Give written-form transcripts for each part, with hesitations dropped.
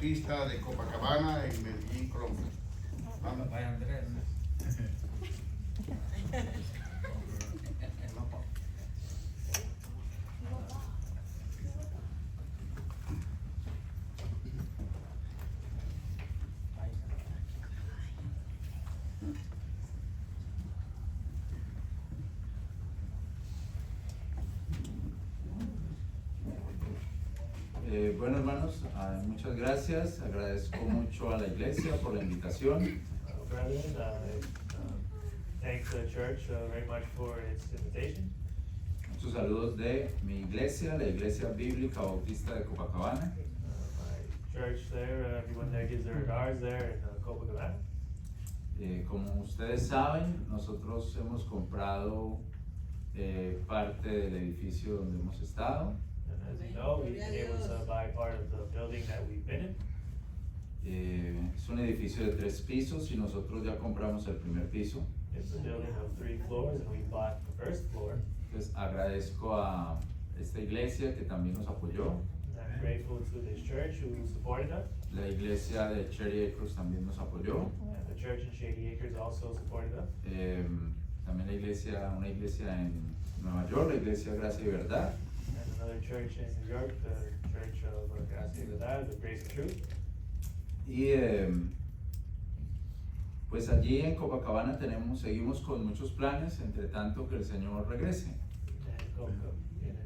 Pista de Copacabana en Medellín, Colombia. Vamos. Vaya Andrés. Bueno, hermanos, muchas gracias. Agradezco mucho a la iglesia por la invitación. Brethren, thanks the church very much for its invitation. Muchos saludos de mi iglesia, la Iglesia Bíblica Bautista de Copacabana. My church there, everyone there gives their regards there in Copacabana. Como ustedes saben, nosotros hemos comprado parte del edificio donde hemos estado. And as you know, we've been able to buy part of the building that we've been in. Es un edificio de 3 pisos y nosotros ya compramos el primer piso. It's a building of 3 floors and we bought the first floor. Entonces agradezco a esta iglesia que también nos apoyó. I'm grateful to this church who supported us. La iglesia de Cherry Acres también nos apoyó. And the church in Shady Acres also supported us. También una iglesia en Nueva York, la iglesia Gracia y Verdad. And another church in New York, the Church of Gracia y Verdad, the Grace and Truth. Y pues allí en Copacabana seguimos con muchos planes, entre tanto que el Señor regrese. In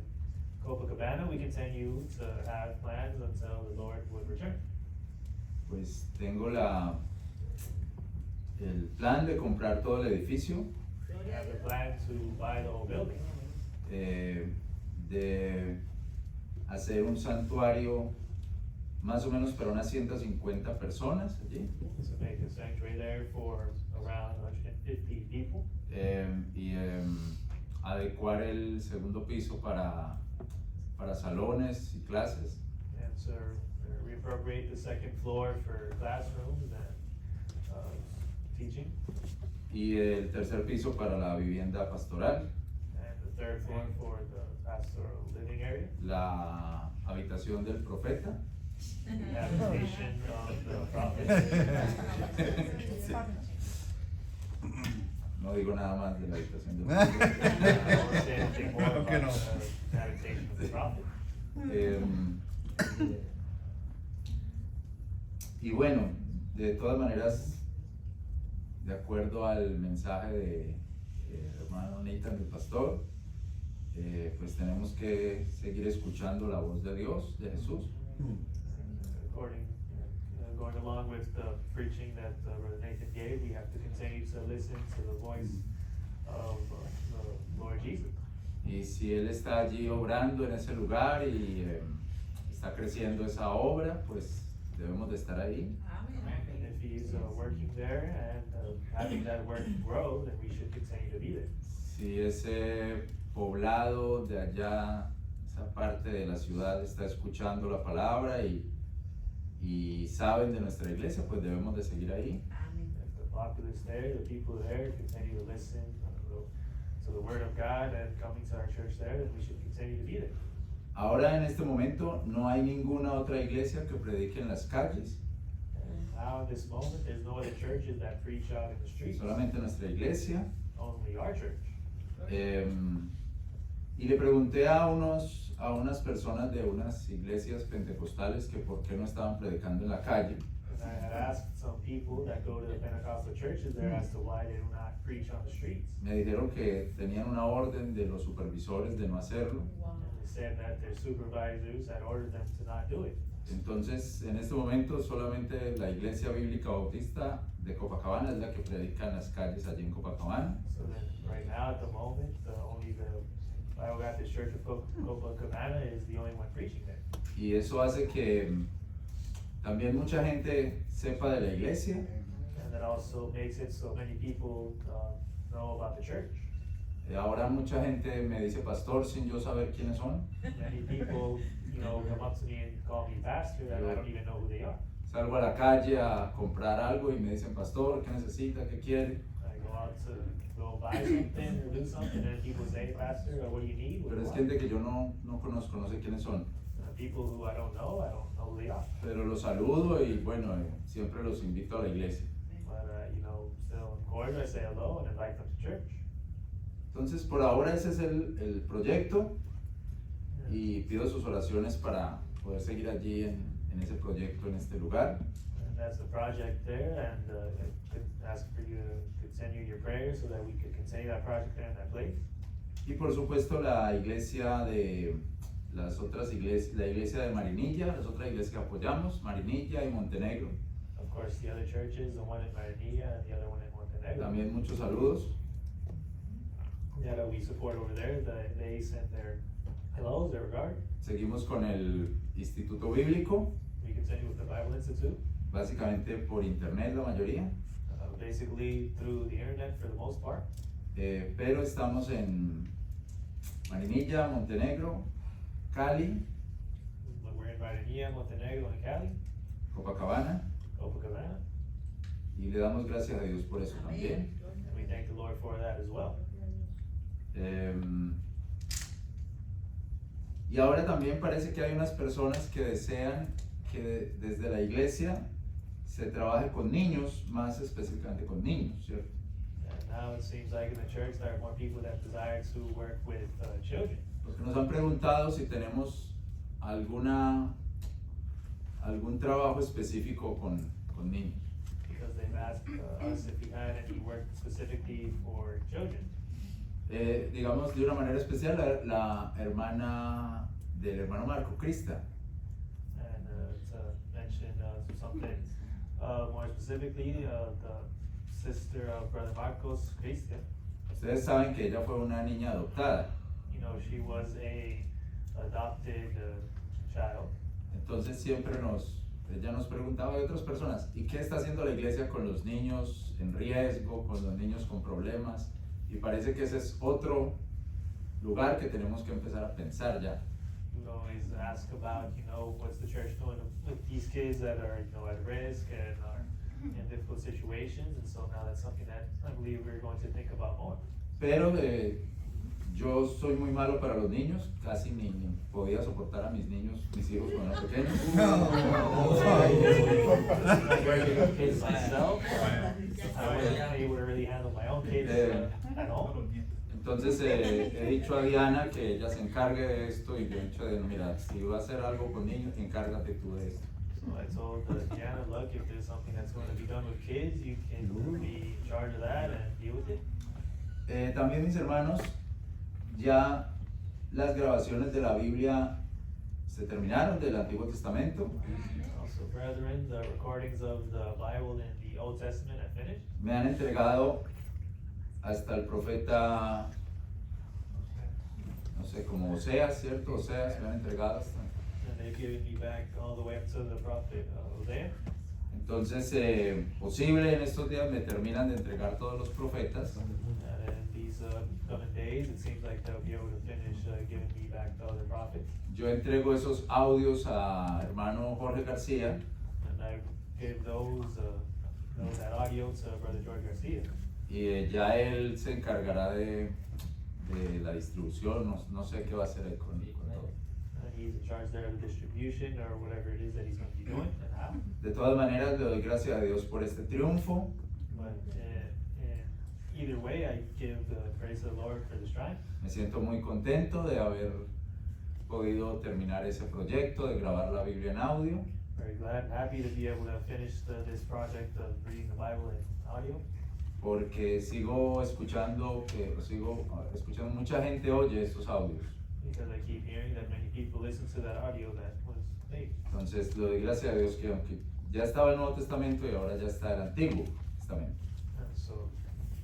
Copacabana, we continue to have plans until the Lord would return. Pues tengo el plan de comprar todo el edificio, We have the plan to buy the whole building, de hacer un santuario más o menos para unas 150 personas allí, to make a sanctuary there for around 150 people, y adecuar el segundo piso para salones y clases. and to reappropriate the second floor for classrooms and teaching, Y el tercer piso para la vivienda pastoral, and the third floor for the pastoral living area, la habitación del profeta. the habitation of the prophet. No digo nada más de la habitación del I profeta. won't say anything more about Okay, no. the habitation of the prophet. Y bueno, de todas maneras, de acuerdo al mensaje de hermano Nathan, el pastor, pues tenemos que seguir escuchando la voz de Dios, de Jesús. Going along with the preaching that Brother Nathan gave, we have to continue to listen to the voice of the Lord Jesus. Y si Él está allí obrando en ese lugar y está creciendo esa obra, pues debemos de estar ahí. And if He's working there and having that work grow, then we should continue to be there. Si ese poblado de allá, esa parte de la ciudad está escuchando la palabra y saben de nuestra iglesia, pues debemos de seguir ahí. If the populace there, the people there continue to listen to the Word of God and coming to our church there, then we should continue to be there. Ahora en este momento no hay ninguna otra iglesia que predique en las calles, And now in this moment, there's no other churches that preach out in the streets, solamente nuestra iglesia. only our church. Y le pregunté a unas personas de unas iglesias pentecostales que por qué no estaban predicando en la calle. And I had asked some people that go to the Pentecostal churches there as to why they do not preach on the streets. Me dijeron que tenían una orden de los supervisores de no hacerlo. And they said that their supervisors had ordered them to not do it. Entonces, en este momento solamente la Iglesia Bíblica Bautista de Copacabana es la que predica en las calles allí en Copacabana. So then, right now, at the moment, only the Bible Baptist Church of Copacabana is the only one preaching there. Y eso hace que también mucha gente sepa de la iglesia. And that also makes it so many people know about the church. Ahora mucha gente me dice pastor sin yo saber quiénes son. Many people, come up to me and call me pastor, and I don't even know who they are. Salgo a la calle a comprar algo y me dicen pastor, ¿qué necesita? ¿Qué quiere? I go out to go buy something or do something, and people say, Pastor, what do you need? What do Pero you es want? gente que yo no conozco, no sé quiénes son. People who I don't know totally off. pero los saludo y bueno, siempre los invito a la iglesia. But, you know, still in cordial, I say hello and invite them to church. Entonces, por ahora ese es el proyecto y pido sus oraciones para poder seguir allí en ese proyecto, en este lugar. And that's the project there, and I could ask for you to continue your prayers so that we could continue that project there in that place. Y por supuesto la iglesia de las otras iglesias, la iglesia de Marinilla, las otras iglesias que apoyamos, Marinilla y Montenegro. Of course, the other churches, the one in Maranilla and the other one in Montenegro. También muchos saludos. Yeah, that we support over there, they send their hellos, their regard. Seguimos con el Instituto Bíblico, We continue with the Bible Institute, básicamente por internet la mayoría, basically through the internet for the most part. pero estamos en Marinilla, Montenegro, Cali, We're in Maranilla, Montenegro, and Cali, Copacabana, Copacabana, y le damos gracias a Dios por eso también. and we thank the Lord for that as well. Y ahora también parece que hay unas personas que desean que desde la iglesia se trabaje con niños, más específicamente con niños, ¿cierto? And now it seems like in the church there are more people that desire to work with children. Porque nos han preguntado si tenemos algún trabajo específico con niños. Because they've asked us if we had any work specifically for children. Digamos de una manera especial la hermana del hermano Marco, Crista. And to mention something more specifically, the sister of Brother Marcos, Cristian. Ustedes saben que ella fue una niña adoptada. You know, she was a adopted child. Entonces siempre ella nos preguntaba de otras personas, ¿y qué está haciendo la iglesia con los niños en riesgo, con los niños con problemas? Y parece que ese es otro lugar que tenemos que empezar a pensar ya. You always ask about, you know, what's the church doing with these kids that are, you know, at risk and are in difficult situations, and so now that's something that I believe we're going to think about more. Pero yo soy muy malo para los niños, casi ni podía soportar a mis hijos cuando eran pequeños. Kids myself, I wasn't able to really handle my own kids at all. Entonces he dicho a Diana que ella se encargue de esto y yo he dicho, mira, si va a hacer algo con niños, encárgate tú de esto. So I told Diana, look, if there's something that's going to be done with kids, you can be in charge of that and deal with it. También mis hermanos, ya las grabaciones de la Biblia se terminaron del Antiguo Testamento. Also, brethren, the recordings of the Bible in the Old Testament are finished. Me han entregado hasta el profeta, no sé, como Oseas, ¿cierto? Oseas me han entregado hasta. And they've given me back all the way up to the prophet Hosea. Entonces, posible en estos días me terminan de entregar todos los profetas. And in these coming days, it seems like they'll be able to finish giving me back the other prophets. Yo entrego esos audios a hermano Jorge García. And I give that audio to Brother George Garcia. Y ya él se encargará de la distribución, no sé qué va a hacer él con todo. He's in charge there of the distribution or whatever it is that he's going to be doing and how. De todas maneras, le doy gracias a Dios por este triunfo. But either way, I give praise to the Lord for the strife. Me siento muy contento de haber podido terminar ese proyecto, de grabar la Biblia en audio. Very glad and happy to be able to finish this project of reading the Bible in audio. Porque sigo escuchando mucha gente oye estos audios. Because I keep hearing that many people listen to that audio that was made. Entonces le doy gracias a Dios que aunque ya estaba el Nuevo Testamento y ahora ya está el Antiguo Testamento. And so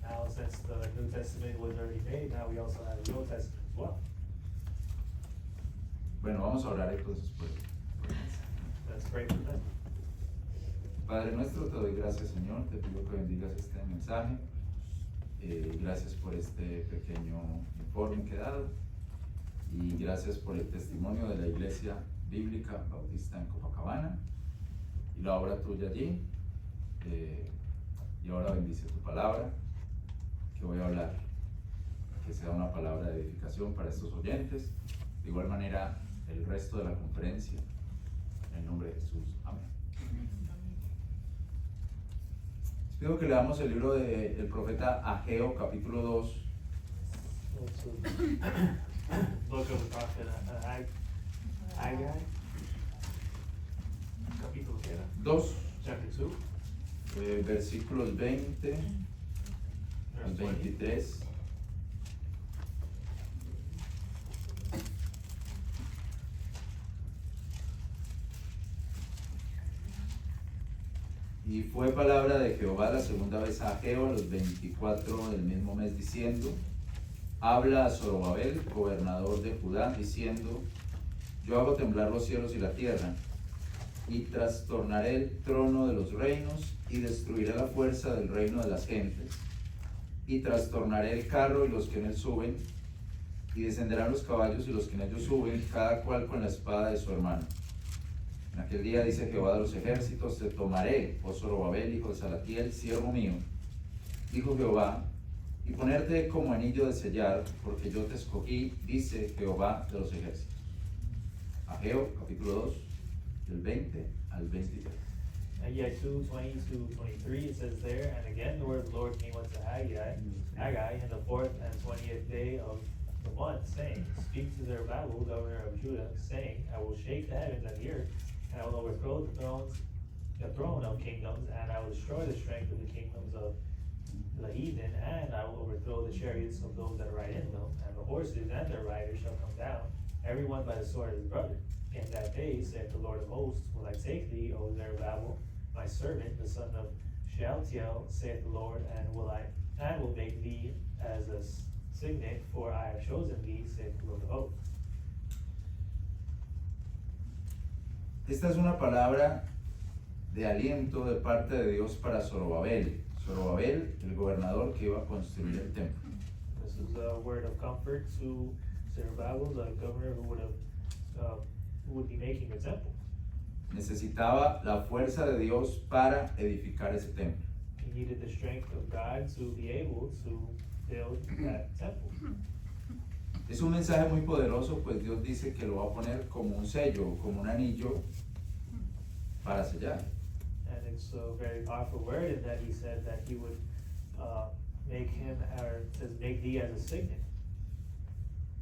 now since the New Testament was already made, now we also have the Old Testament as well. Bueno, vamos a orar entonces por eso. Let's pray for them. Padre nuestro, te doy gracias, Señor, te pido que bendigas este mensaje. Gracias por este pequeño informe que he dado y gracias por el testimonio de la Iglesia Bíblica Bautista en Copacabana y la obra tuya allí. Y ahora bendice tu palabra que voy a hablar, que sea una palabra de edificación para estos oyentes. De igual manera, el resto de la conferencia, En el nombre de Jesús. Amén. Les pido que leamos el libro del profeta Ageo, capítulo 2. So, book of the prophet Haggai, capítulo que era? 2, Chapter 2, versículos 20 al verse 20. 23. Y fue palabra de Jehová la segunda vez a Ageo a los 24 del mismo mes, diciendo: habla a Zorobabel, gobernador de Judá, diciendo: yo hago temblar los cielos y la tierra, y trastornaré el trono de los reinos, y destruiré la fuerza del reino de las gentes, y trastornaré el carro y los que en él suben, y descenderán los caballos y los que en ellos suben, cada cual con la espada de su hermano. En aquel día, dice Jehová de los ejércitos, te tomaré, oh Zorobabel, hijo de Salatiel, siervo mío, dijo Jehová, y ponerte como anillo de sellar, porque yo te escogí, dice Jehová de los ejércitos. Ageo, capítulo 2, del 20 al 23. Haggai 2, 20 to 23, it says there, and again the word of the Lord came unto Haggai in the 4th and 20th day of the month, saying, speak to Zerubbabel, governor of Judah, saying, I will shake the heavens and the earth, and I will overthrow the throne of kingdoms, and I will destroy the strength of the kingdoms of the heathen, and I will overthrow the chariots of those that ride in them, and the horses and their riders shall come down, every one by the sword of his brother. In that day, saith the Lord of hosts, will I take thee, O Zerubbabel, my servant, the son of Shealtiel, saith the Lord, and will make thee as a signet, for I have chosen thee, saith the Lord of hosts. Esta es una palabra de aliento de parte de Dios para Zorobabel. Zorobabel, el gobernador que iba a construir el templo. This is a word of comfort to Zerubbabel, the governor who would be making the temple. Necesitaba la fuerza de Dios para edificar ese templo. He needed the strength of God to be able to build that temple. Es un mensaje muy poderoso, pues Dios dice que lo va a poner como un sello, como un anillo para sellar. And it's a very powerful word in that he said that he would make thee as a signet.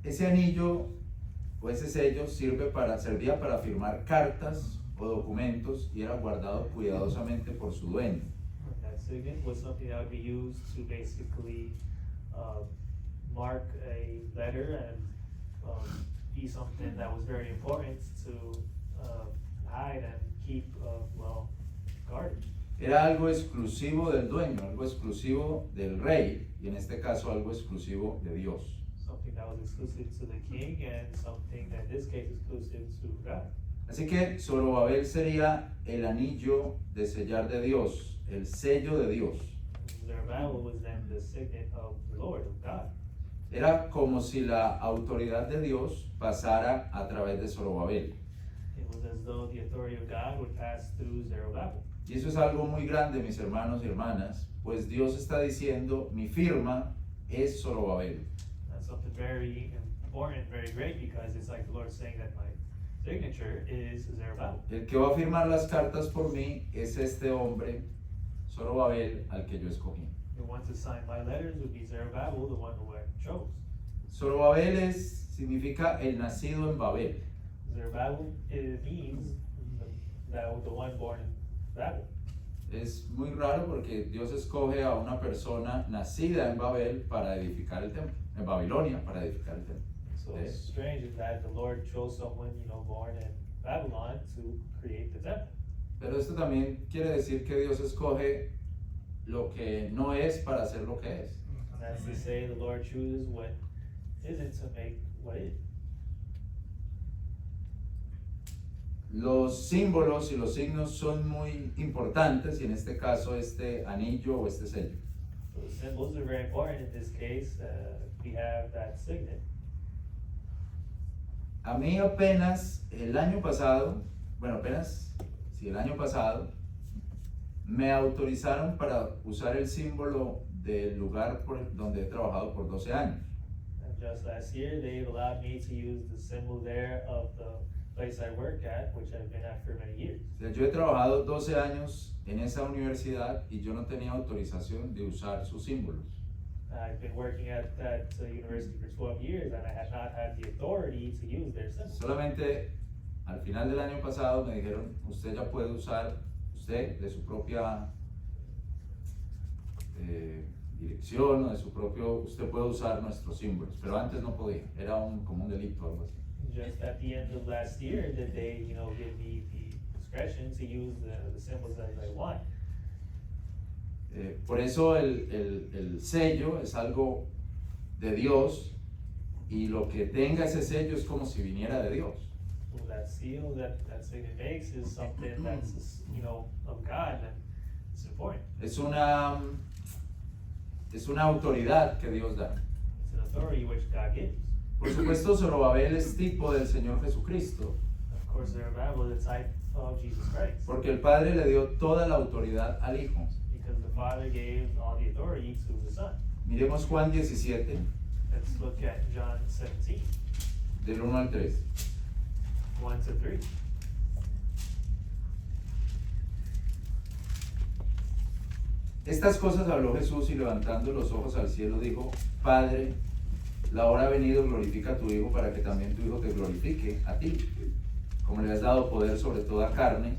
Ese anillo o ese sello servía para firmar cartas o documentos y era guardado cuidadosamente por su dueño. And that signet was something that would be used to basically mark a letter and be something that was very important to hide and keep guarded. Era algo exclusivo del dueño, algo exclusivo del rey y en este caso algo exclusivo de Dios. Something that was exclusive to the king and something that in this case is exclusive to God. Así que Zorobabel sería el anillo de sellar de Dios, el sello de Dios. Zerubbabel was then the signet of the Lord, of God. Era como si la autoridad de Dios pasara a través de Zorobabel. It was as though the authority of God would pass through Zerubbabel. Y eso es algo muy grande, mis hermanos y hermanas, pues Dios está diciendo, mi firma es Zorobabel. That's something very important, very great, because it's like the Lord saying that my signature is Zerubbabel. El que va a firmar las cartas por mí es este hombre, Zorobabel, al que yo escogí. The one to sign my letters would be Zerubbabel, the one who I chose. Zorobabel significa el nacido en Babel. Zerubbabel, it means the one born in Babel. Es muy raro porque Dios escoge a una persona nacida en Babel para edificar el templo, en Babilonia para edificar el templo. So it's strange is that the Lord chose someone, born in Babylon to create the temple. Pero esto también quiere decir que Dios escoge lo que no es para hacer lo que es. And that's to say the Lord chooses what isn't to make what is. Los símbolos y los signos son muy importantes y en este caso este anillo o este sello. So the symbols are very important in this case. We have that signet. A mí apenas el año pasado, el año pasado, me autorizaron para usar el símbolo del lugar donde he trabajado por 12 años. And just last year, they allowed me to use the symbol there of the place I work at, which I've been at for many years. O sea, yo he trabajado 12 años en esa universidad y yo no tenía autorización de usar sus símbolos. I've been working at that university for 12 years, and I had not had the authority to use their symbols. Solamente al final del año pasado me dijeron, usted ya puede usar, usted de su propia dirección o de su propio, usted puede usar nuestros símbolos, pero antes no podía, era como un delito o algo así. Just at the end of last year, did they, give me the discretion to use the symbols as I want. Por eso el sello es algo de Dios y lo que tenga ese sello es como si viniera de Dios. So that seal that signet makes is something that's, of God, and it's important. Es una autoridad que Dios da. It's an authority which God gives. Por supuesto, Zorobabel es tipo del Señor Jesucristo, Of course, Zerubbabel is the type of Jesus Christ, porque el Padre le dio toda la autoridad al Hijo. because the Father gave all the authority to the Son. Miremos Juan 17, Let's look at John 17, del 1 al 3. 1 to 3. Estas cosas habló Jesús y levantando los ojos al cielo dijo, Padre, la hora ha venido, glorifica a tu Hijo para que también tu Hijo te glorifique a ti, como le has dado poder sobre toda carne,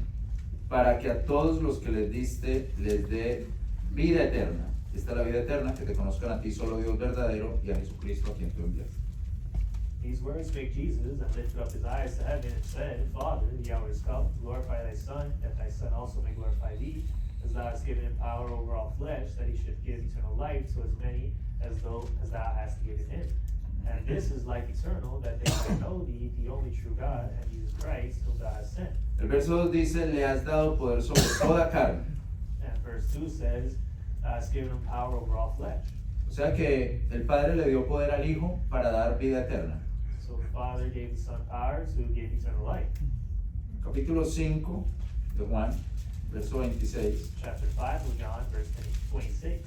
para que a todos los que les diste les dé vida eterna. Esta es la vida eterna, que te conozcan a ti solo Dios verdadero y a Jesucristo a quien tú enviaste. These words spake Jesus, and lifted up his eyes to heaven, and said, Father, the hour is come, to glorify thy Son, that thy Son also may glorify thee, as thou hast given him power over all flesh, that he should give eternal life to as many as thou hast given him. And this is life eternal, that they might know thee, the only true God, and Jesus Christ, whom thou hast sent. El verso 2 dice, le has dado poder sobre toda carne. And verse 2 says, thou hast given him power over all flesh. O sea que el Padre le dio poder al Hijo para dar vida eterna. So the Father gave the Son power to give eternal life. Capítulo 5 de Juan, verso 26. Chapter 5 of John, verse 26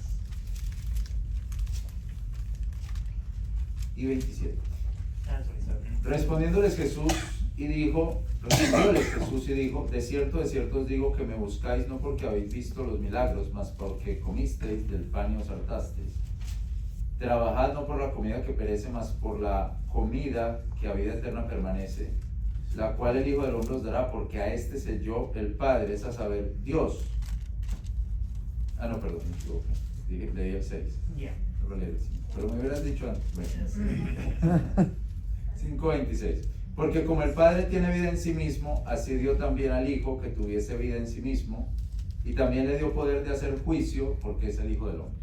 y 27. and 27. Respondiéndoles Jesús y dijo, respondióles Jesús y dijo, de cierto os digo que me buscáis no porque habéis visto los milagros, mas porque comisteis del pan y os hartasteis. Trabajad no por la comida que perece, mas por la comida que a vida eterna permanece, la cual el Hijo del Hombre os dará, porque a este selló el Padre, es a saber, Dios. Ah, no, perdón, me equivoqué. Leí el 6. Yeah. Luego leí el 5. Pero me hubieras dicho antes. Bueno. 5:26. Porque como el Padre tiene vida en sí mismo, así dio también al Hijo que tuviese vida en sí mismo, y también le dio poder de hacer juicio, porque es el Hijo del Hombre.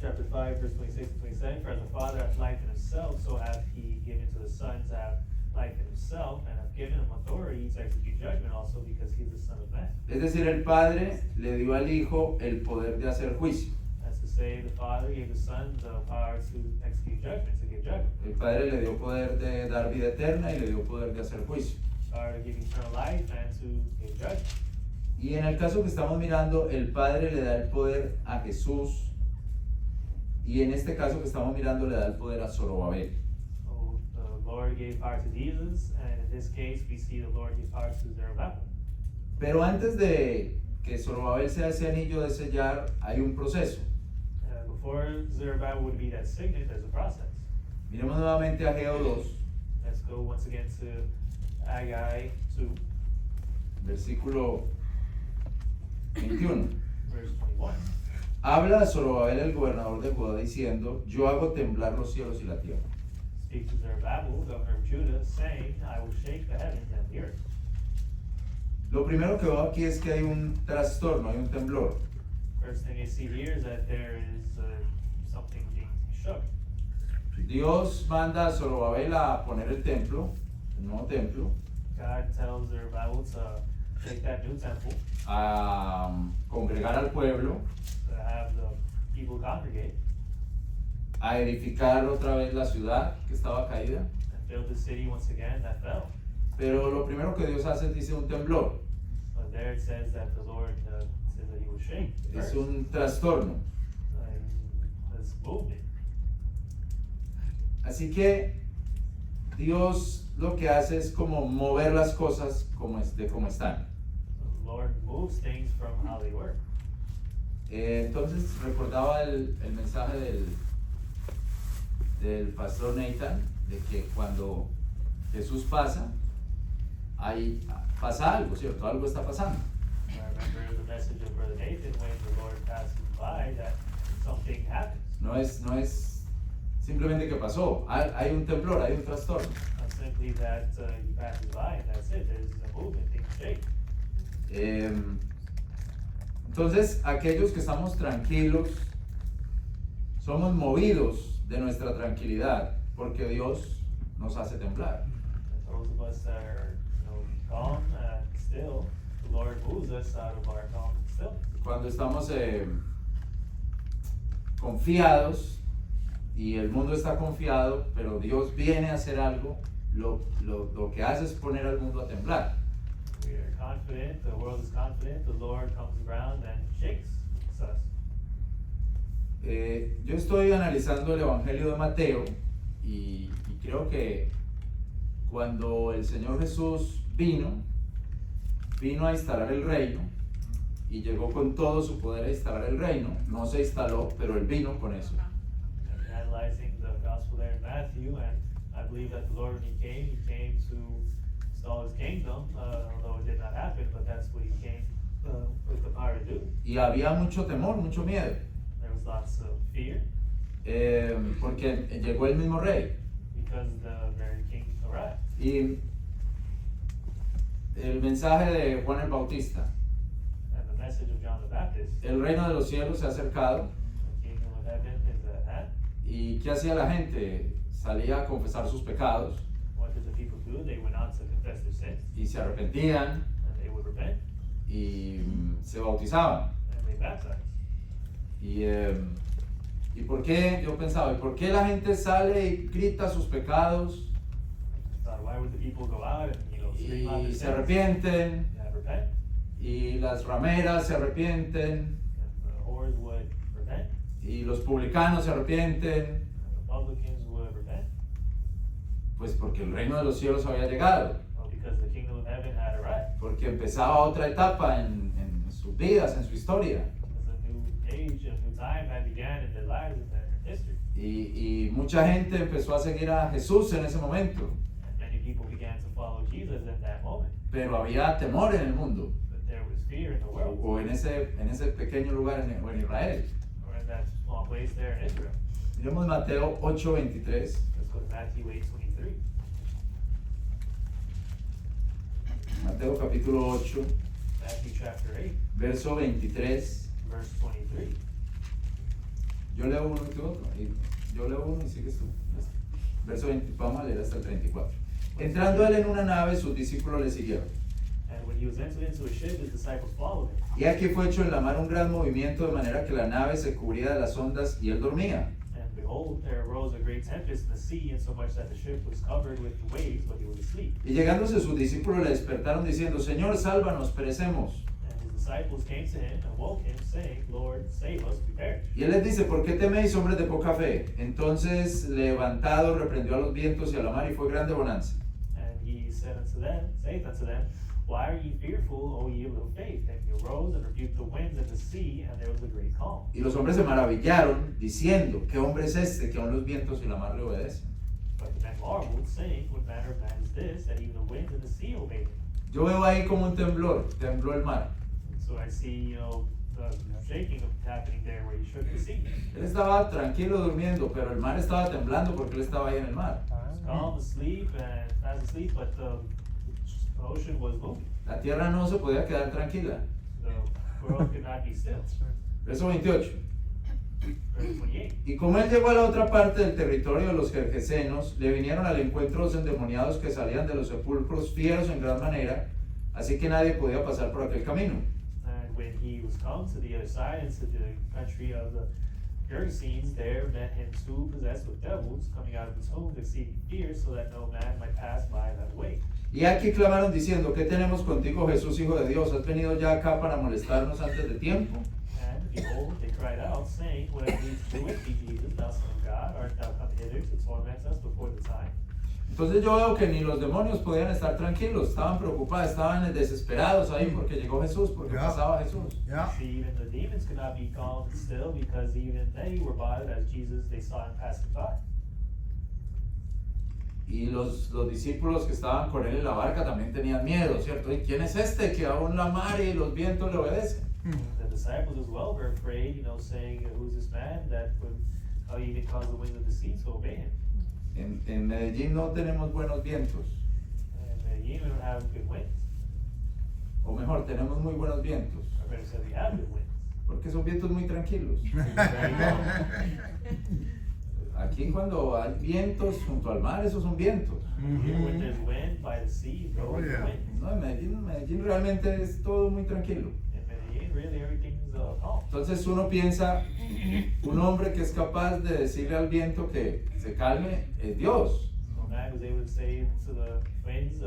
Chapter 5, verse 26 and 27, for as the Father hath life in himself, so hath he given to the Son to have life in himself, and hath given him authority to execute judgment also, because he is the Son of Man. Es decir, el Padre le dio al Hijo el poder de hacer juicio. That's to say, the Father gave the Son the power to execute judgment, to give judgment. El Padre le dio poder de dar vida eterna y le dio poder de hacer juicio. Power to give eternal life and to give judgment. Y en el caso que estamos mirando, el Padre le da el poder a Jesús, y en este caso que estamos mirando le da el poder a Zorobabel. So the Lord gave power to Jesus, and in this case we see the Lord give power to Zerubbabel. Pero antes de que Zorobabel sea ese anillo de sellar, hay un proceso. Before Zerubbabel would be that signet, there's a process. Miremos nuevamente a Ageo 2, Let's go once again to Haggai 2, versículo 21. verse 21. Habla a Zorobabel el gobernador de Judá diciendo, yo hago temblar los cielos y la tierra. Speak to Zerubbabel, governor of Judah, saying, I will shake the heavens and the earth. Lo primero que veo aquí es que hay un trastorno, hay un temblor. First thing you see here is that there is something being shook. Dios manda a Zorobabel a poner el templo, el nuevo templo, God tells Zerubbabel to take that new temple, a congregar al pueblo, to have the people congregate, a edificar otra vez la ciudad que estaba caída. and build the city once again that fell. Pero lo primero que Dios hace es, dice, un temblor, But there it says that the Lord says that he will shake the es earth. un trastorno. And this movement. Así que Dios lo que hace es como mover las cosas como están. The Lord moves things from how they were. Entonces recordaba el mensaje del pastor Nathan, de que cuando Jesús pasa, ahí pasa algo, ¿cierto? Algo está pasando. I remember the message of Brother Nathan when the Lord passes by that something happens. No es simplemente que pasó, hay un temblor, hay un trastorno. Not simply that he passes by and that's it. There's a movement, things shake. Entonces, aquellos que estamos tranquilos, somos movidos de nuestra tranquilidad, porque Dios nos hace temblar. And those of us that are, calm and still, the Lord moves us out of our calm and still. Cuando estamos confiados y el mundo está confiado, pero Dios viene a hacer algo, lo que hace es poner al mundo a temblar. We are confident, the world is confident, the Lord comes around and shakes us. Yo estoy analizando el Evangelio de Mateo y creo que cuando el Señor Jesús vino a instalar el reino y llegó con todo su poder a instalar el reino. No se instaló, pero Él vino con eso. And analyzing the gospel there in Matthew, and I believe that the Lord, when he came to install his kingdom, although it did not happen, but that's what he came with the power to do. Y había mucho temor, mucho miedo, There was lots of fear porque llegó el mismo rey. because the very king arrived. Y el mensaje de Juan el Bautista: And the message of John the Baptist, el reino de los cielos se ha acercado. the kingdom of heaven is at hand. ¿Y qué hacía la gente? Salía a confesar sus pecados What did the people do? They went out to confess their sins, y se arrepentían and they would repent, y se bautizaban. and they baptized. ¿Y por qué? Yo pensaba, ¿y por qué la gente sale y grita sus pecados Thought, why would the people go out and scream out their y se sins arrepienten? and repent? Y las rameras se arrepienten And the whores would repent, y los publicanos se arrepienten? and the publicans would repent. Pues porque el reino de los cielos había llegado, Well, because the kingdom of heaven had arrived. porque empezaba otra etapa en sus vidas, en su historia. It was a new age, a new time that began in their lives and their history. Y mucha gente empezó a seguir a Jesús en ese momento, And many people began to follow Jesus in that moment. pero había temor en el mundo, But there was fear in the world, o en ese pequeño lugar en Israel. or in that small place there in Israel. Miremos Mateo 8:23. Let's go to Matthew 8:23. Mateo capítulo 8, Matthew chapter 8, verso 23. verse 23. Yo leo uno y tú otro. Yo leo uno y sigues tú. Verso 20, vamos a leer hasta el 34. Entrando él en una nave, sus discípulos le siguieron. And when he was entered into a ship, his disciples followed him. Y aquí fue hecho en la mar un gran movimiento, de manera que la nave se cubría de las ondas y él dormía. And behold, there arose a great tempest in the sea, insomuch that the ship was covered with the waves, but he was asleep. Y llegándose sus discípulos le despertaron diciendo: Señor, sálvanos, perecemos. And his disciples came to him and woke him, saying, Lord, save us, we perish. Y él les dice: ¿Por qué teméis, hombres de poca fe? Entonces, levantado, reprendió a los vientos y a la mar, y fue grande bonanza. And he saith unto them, Why are ye fearful, O ye of little faith? And he arose and rebuked the winds and the sea, and there was a great calm. Y los hombres se maravillaron, diciendo: ¿Qué hombre es este que aun los vientos y la mar le obedecen? But the men marveled, saying, What manner of man is this, that even the winds and the sea obey him? Yo veo ahí como un temblor, tembló el mar. And so I see, the shaking happening there where he shook the sea. Él estaba tranquilo durmiendo, pero el mar estaba temblando porque él estaba ahí en el mar. He was calm, asleep, and fast asleep, but the ocean was moving. La tierra no se podía quedar tranquila. The world could not be still. Verso 28. Verse 28. Y como él llegó a la otra parte del territorio de los Gergesenos, le vinieron al encuentro los endemoniados que salían de los sepulcros, fieros en gran manera, así que nadie podía pasar por aquel camino. And when he was come to the other side, into the country of the Gerasenes, there met him two possessed with devils, coming out of the tombs, exceeding fierce, so that no man might pass by that way. Y aquí clamaron diciendo: ¿Qué tenemos contigo, Jesús, Hijo de Dios? ¿Has venido ya acá para molestarnos antes de tiempo? And behold, they cried out, saying, What have we to do with thee, Jesus, thou Son of God? Art thou come hither to torment us before the time? Entonces yo veo que ni los demonios podían estar tranquilos, estaban preocupados, estaban desesperados ahí porque llegó Jesús, porque Yeah. pasaba Jesús. Yeah. See, even the demons could not be calm and still because even they were bothered as Jesus, they saw him passing by. Y los discípulos que estaban con él en la barca también tenían miedo, ¿cierto? ¿Y quién es este que aún la mar y los vientos le obedecen? The disciples as well were afraid, you know, saying, who's this man that would even cause the winds of the sea to obey him? En Medellín no tenemos buenos vientos, And Medellin, we don't have good winds. o mejor, tenemos muy buenos vientos, Or better said, we have good winds. porque son vientos muy tranquilos. Very calm. Aquí cuando hay vientos junto al mar, esos son vientos. Even when there's wind by the sea, Oh, those yeah. are winds. No, en Medellín realmente es todo muy tranquilo. In Medellin, really everything's calm. Entonces uno piensa, un hombre que es capaz de decirle al viento que se calme es Dios. So a man who's able to say to the winds,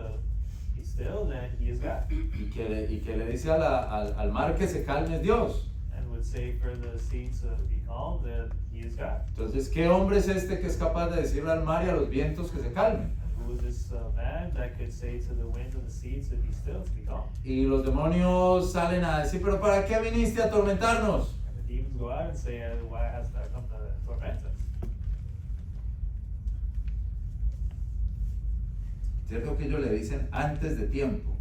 be still, then he is God. Y que le dice al mar que se calme es Dios. And would say for the sea to be calm, then he is God. Entonces, ¿qué hombre es este que es capaz de decirle al mar y a los vientos que se calmen? And who is this man that could say to the winds and the sea to be still, to be calm? Y los demonios salen a decir, pero ¿para qué viniste a atormentarnos? And the demons go out and say, why hast thou come to torment us? Cierto que ellos le dicen antes de tiempo,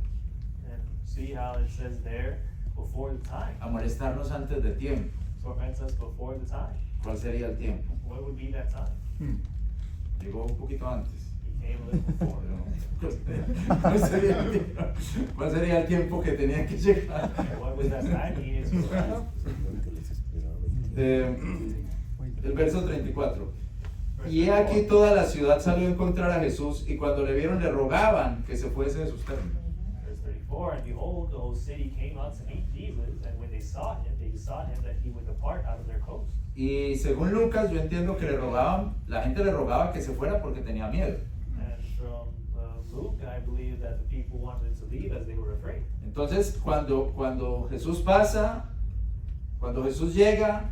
And see how it says there, before the time. a molestarnos antes de tiempo. Torments us before the time. ¿Cuál sería el tiempo? What would be that time? Llegó un poquito antes. He came a little before. ¿Cuál sería el tiempo que tenía que llegar? And what was that time he needed to arrive? El verso 34. Y he aquí toda la ciudad salió a encontrar a Jesús y cuando le vieron le rogaban que se fuese de sus términos. Verse 34, and behold, the whole city came out to meet Jesus, and when they saw him that he would depart out of their coast. Y según Lucas yo entiendo que le rogaban, la gente le rogaba que se fuera porque tenía miedo. And from Luke, I believe that the people wanted him to leave as they were afraid. Entonces cuando Jesús pasa, cuando Jesús llega,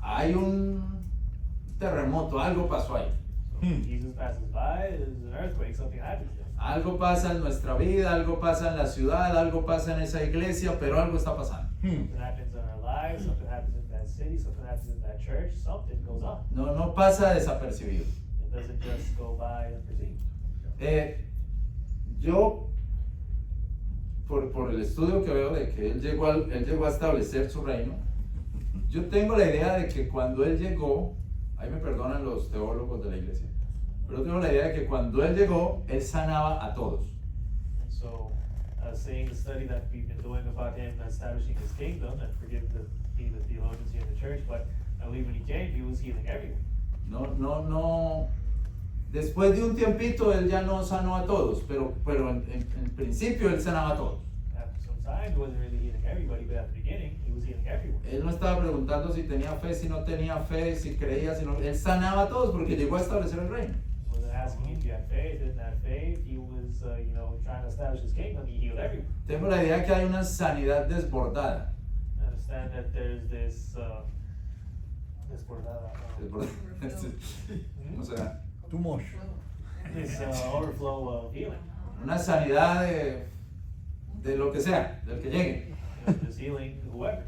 hay un terremoto, algo pasó ahí. So when Jesus passes by, there's an earthquake, something happens there. Algo pasa en nuestra vida, algo pasa en la ciudad, algo pasa en esa iglesia, pero algo está pasando. Something happens in our lives, something happens in that city, something happens in that church, something goes on. No pasa desapercibido. It doesn't just go by unperceived. Yo, por el estudio que veo de que él llegó a establecer su reino, yo tengo la idea de que cuando él llegó, ahí me perdonan los teólogos de la iglesia, pero tengo la idea de que cuando él llegó, él sanaba a todos. And so, seeing the study that we've been doing about him establishing his kingdom, and forgive the theologians here in the church, but I believe when he came, he was healing everyone. No. Después de un tiempito, él ya no sanó a todos, pero en principio él sanaba a todos. After some time, he wasn't really healing everybody, but at the beginning, he was healing everyone. Él no estaba preguntando si tenía fe, si no tenía fe, si creía, si no. Él sanaba a todos porque llegó a establecer el reino. He wasn't asking if you had faith, didn't have faith. He was, trying to establish his kingdom. He healed everyone. Tengo la idea que hay una sanidad desbordada. I understand that there's this, desbordada, O sea, Too much. this overflow of healing. una sanidad de lo que sea, del que llegue. This healing, whoever.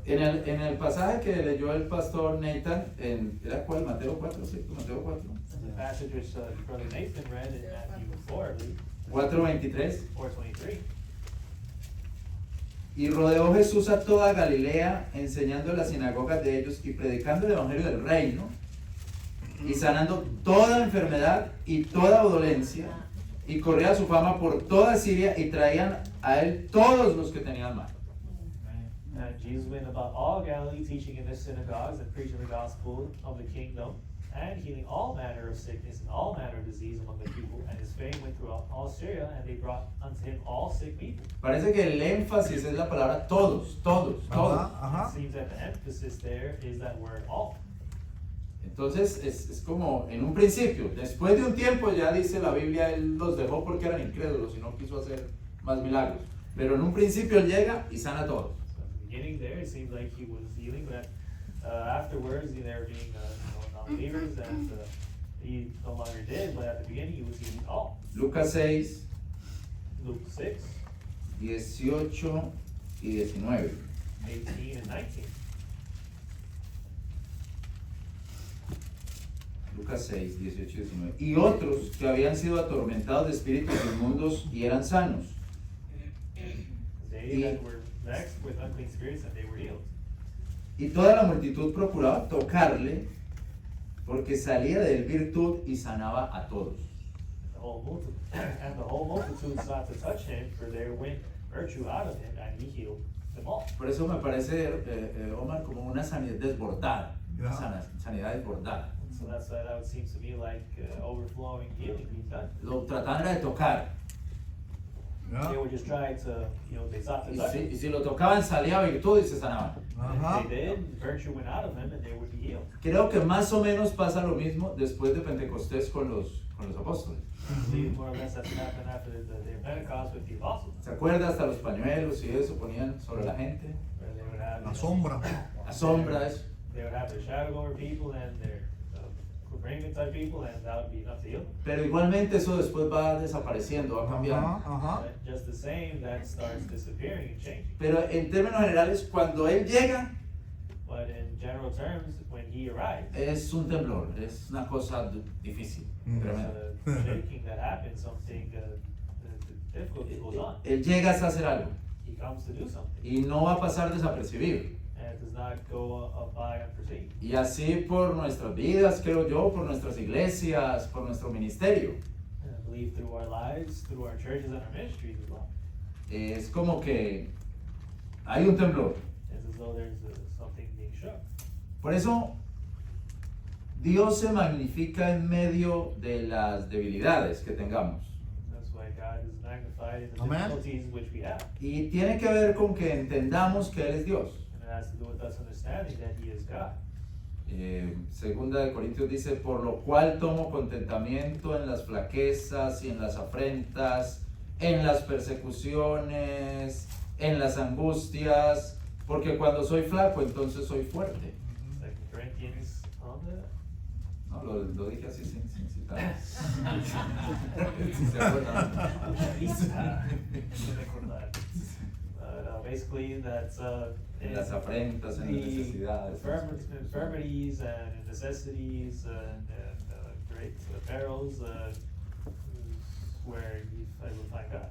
En el pasaje que leyó el pastor Nathan, ¿era cuál? Mateo 4, ¿sí? Mateo 4. The passage which Brother Nathan read in Matthew 4, I believe, 4:23. 4:23. Y rodeó Jesús a toda Galilea, enseñando en las sinagogas de ellos y predicando el evangelio del reino, y sanando toda enfermedad y toda dolencia, y corría su fama por toda Siria, y traían a él todos los que tenían mal. And Jesus went about all Galilee, teaching in their synagogues and preaching the gospel of the kingdom, and healing all manner of sickness and all manner of disease among the people. And his fame went throughout all Syria, and they brought unto him all sick people. Parece que el énfasis es la palabra todos. Ajá. It seems that the emphasis there is that word all. Entonces es como en un principio, después de un tiempo ya dice la Biblia, él los dejó porque eran incrédulos y no quiso hacer más milagros. Pero en un principio él llega y sana a todos. So at the beginning there, it seems like he was healing, but afterwards, they were being non-believers, and he no longer did, but at the beginning he was eating all. Lucas 6, Luke 6, 18 y 19. 18 and 19. Lucas 6, 18 y 19. Y otros que habían sido atormentados de espíritus inmundos y eran sanos. They that were vexed with unclean spirits and they were healed. Y toda la multitud procuraba tocarle, porque salía de él virtud y sanaba a todos. The whole multitude sought to touch him, for there went virtue out of him, and he healed them all. Por eso me parece, Omar, como una sanidad desbordada. Una Ajá. sanidad desbordada. So that would seem to me like overflowing healing being done. Lo trataban era de tocar. They were just trying to, they sought to Y touch him. si lo tocaban salía virtud y se sanaban. Ajá. If they did, virtue went out of him and they would be healed. Creo que más o menos pasa lo mismo después de Pentecostés con los apóstoles. I believe more or less that's what happened after the day of Pentecost with the apostles. ¿Se acuerda? Hasta los pañuelos y eso ponían sobre la gente. Where they would have, La sombra. La sombra, eso. they would have their shadow over people and their raiment type people, and that would be enough to heal them. Pero igualmente eso después va desapareciendo, va cambiando. Ajá. But just the same, that starts disappearing and changing. Pero en términos generales, cuando él llega, But in general terms, when he arrived, es un temblor, es una cosa difícil, tremenda. there's a shaking that happens, something difficult goes on. Él llega a hacer algo He comes to do something, y no va a pasar desapercibido. and it does not go by unperceived. Y así por nuestras vidas, creo yo, por nuestras iglesias, por nuestro ministerio. And I believe through our lives, through our churches and our ministries as well. Es como que hay un temblor. It's as though there's something being shook. Por eso, Dios se magnifica en medio de las debilidades que tengamos. That's why God is magnified in the Amen. difficulties which we have. Y tiene que ver con que entendamos que Él es Dios. And it has to do with us understanding that He is God. Segunda de Corintios dice, por lo cual tomo contentamiento en las flaquezas y en las afrentas, en las persecuciones, en las angustias, porque cuando soy flaco, entonces soy fuerte. 2 Corinthians on the No, lo dije así sin citar. Si se acuerdan. Basically, that's En las afrentas, en las the necesidades. infirmities and necessities and great perils where I will find God.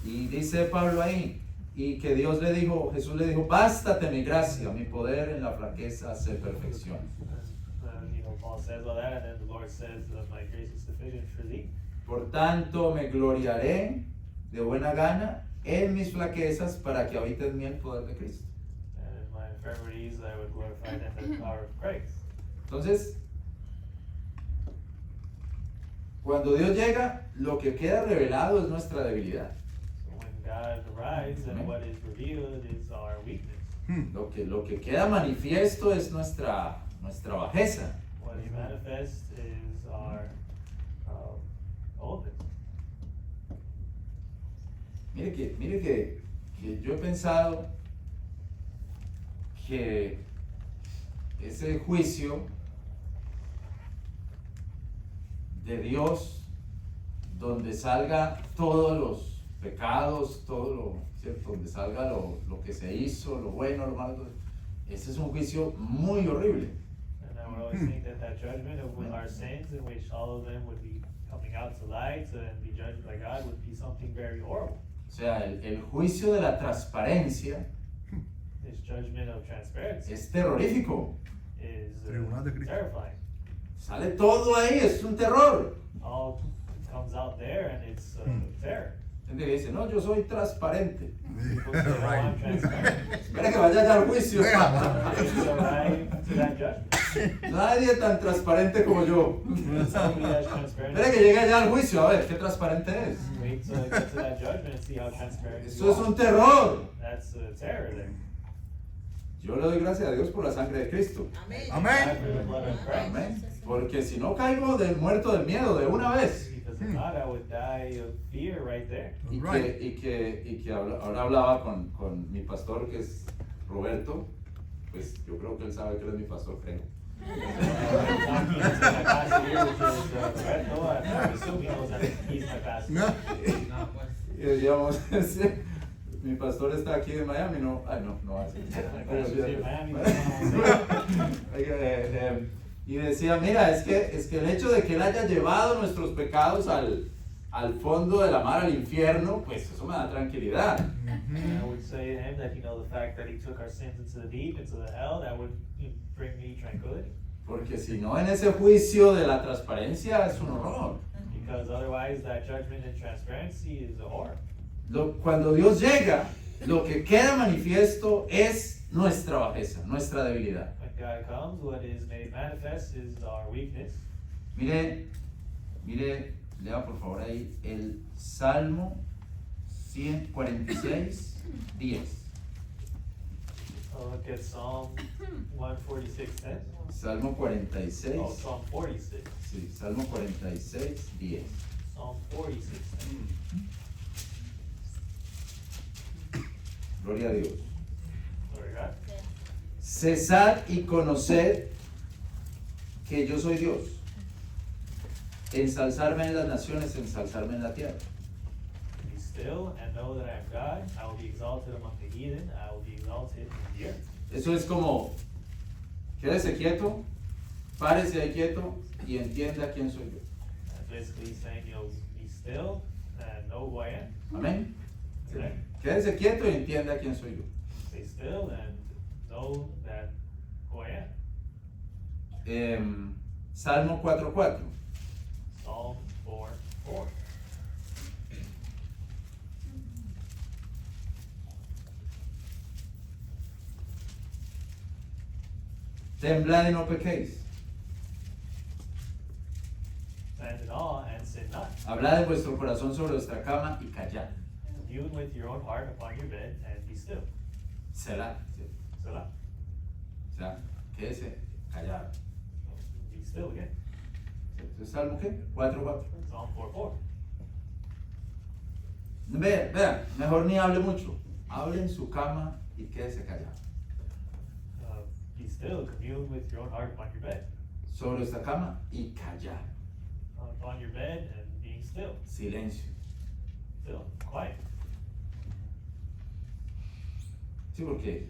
Y dice Pablo ahí, y que Dios le dijo, Jesús le dijo, bástate mi gracia, mi poder en la flaqueza se perfecciona. Paul says all that, and then the Lord says, "My grace is sufficient for thee." Por tanto, me gloriaré de buena gana en mis flaquezas para que habite en mí el poder de Cristo. And in my infirmities, I would glorify them in the power of Christ. Entonces, cuando Dios llega, lo que queda revelado es nuestra debilidad. So when God arrives, and what is revealed is our weakness. Lo que queda manifiesto es nuestra bajeza. What is manifest is our oldness. Mire que yo he pensado que ese juicio de Dios, donde salga todos los pecados, todo lo, ¿cierto? Donde salga lo que se hizo, lo bueno, lo malo, ese es un juicio muy horrible. And I would always think that judgment of our sins, in which all of them would be coming out to light and be judged by God, would be something very horrible. O sea, el juicio de la transparencia This judgment of transparency es terrorífico. is Tribunal de Cristo. terrifying. Sale todo ahí, es un terror. All comes out there, and it's terror. Gente que dice, no, yo soy transparente. People say, "Oh, I'm transparent." Espera que vaya ya al juicio. Wait to arrive to that judgment. Nadie tan transparente como yo. Somebody that's transparent. Espera que llegue ya al juicio, a ver qué transparente es. Wait till I get to that judgment and see how transparent Eso you es are. un terror. That's terror there. Yo le doy gracias a Dios por la sangre de Cristo. Amén. God for the blood of Christ. Amén. Porque si no caigo del muerto del miedo de una vez. Because if not, I would die of fear right there. Y Right. que ahora hablaba con mi pastor, que es Roberto. Pues yo creo que él sabe que él es mi pastor, creo. Y decíamos, mi pastor está aquí de Miami, no, no hace. Y decía, mira, es que el hecho de que él haya llevado nuestros pecados al fondo de la mar, al infierno, pues eso me da tranquilidad. I would say to him that, the fact that he took our sins into the deep, into the hell, that would bring me tranquility. Porque si no, en ese juicio de la transparencia es un horror. Because otherwise, that judgment and transparency is a horror. Cuando Dios llega, lo que queda manifiesto es nuestra bajeza, nuestra debilidad. When God comes, what is made manifest is our weakness. Mire, lea por favor ahí el Salmo 146, 10. Look at Psalm 146:10. Salmo 46. Oh, Psalm 46. Sí, Salmo 46, 10. Psalm 46:10. Gloria a Dios. Glory to God. Cesad y conoced que yo soy Dios. Ensalzarme en las naciones, ensalzarme en la tierra. Be still and know that I am God. I will be exalted among the heathen. I will be exalted in the earth. Eso es como, quédese quieto, párese ahí quieto y entienda quién soy yo. And basically saying, be still and know who I am. Amén. Okay? Quédese quieto y entienda quién soy yo. Stay still and know that who I am. Salmo 4:4. Psalm 4:4. Temblad y no pequéis. Stand in awe and sin not. Hablad en vuestro corazón sobre vuestra cama y callad. Commune with your own heart upon your bed and be still. Selah. Selah. O sea, quédese callado. Be still again. ¿Entonces Salmo qué? 4:4. Psalm 4:4. Vea, mejor ni hable mucho. Hable en su cama y quédese callado. Be still, commune with your own heart upon your bed. Sobre esta cama y callar. Upon your bed and being still. Silencio. Still, quiet. Sí, porque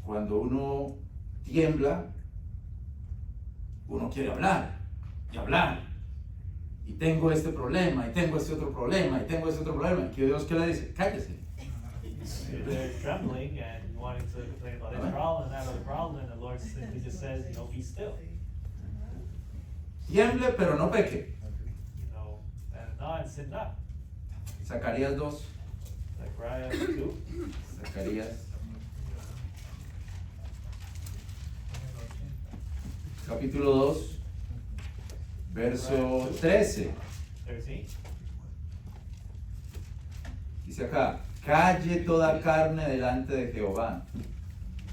cuando uno tiembla, uno quiere hablar y hablar. Y tengo este problema, y tengo este otro problema, y tengo este otro problema. ¿Y que Dios qué le dice? Cállese. They're trembling and wanting to complain about this problem and that other problem, and the Lord simply just says, be still. Tiemble, pero no peque. And not and sin not. Zacarías 2. Zechariah 2. Zacarías. Capítulo 2. Verso 13. 13. Dice acá, calle toda carne delante de Jehová,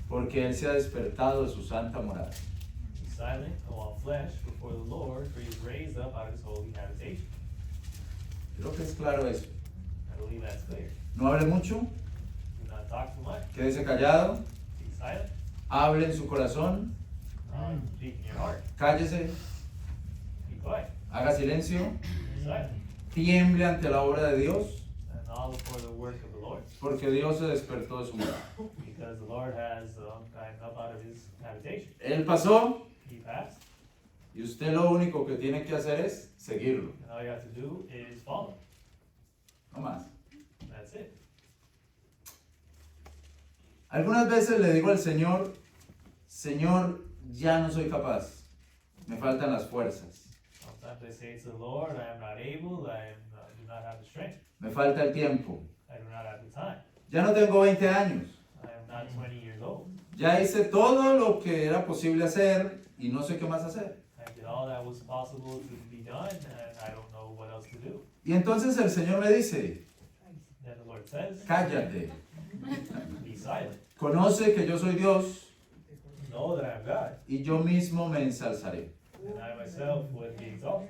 porque Él se ha despertado de su santa morada. Be silent, all flesh, before the Lord, for he is raised up out of his holy habitation. Creo que es claro eso. I believe that's clear. No hable mucho, Do not talk too much. quédese callado, Be silent. hable en su corazón, Speak in your heart. cállese, Be quiet. haga silencio, Be silent. tiemble ante la obra de Dios, And all before the work of the Lord. porque Dios se despertó de su morada. Because the Lord has gotten up out of his habitation. Él pasó He passed. y usted lo único que tiene que hacer es seguirlo, And all you have to do is follow. no más. And that's it. Algunas veces le digo al Señor, Señor, ya no soy capaz, me faltan las fuerzas, Sometimes I say to the Lord, I am not able, I do not have the strength, me falta el tiempo, I do not have the time, ya no tengo 20 años, I am not 20 years old. ya hice todo lo que era posible hacer y no sé qué más hacer. I did all that was possible to be done, and I don't know what else to do. Y entonces el Señor me dice, Then the Lord says, cállate, be silent. conoce que yo soy Dios Know that I am God, y yo mismo me ensalzaré. and I myself would be exalted.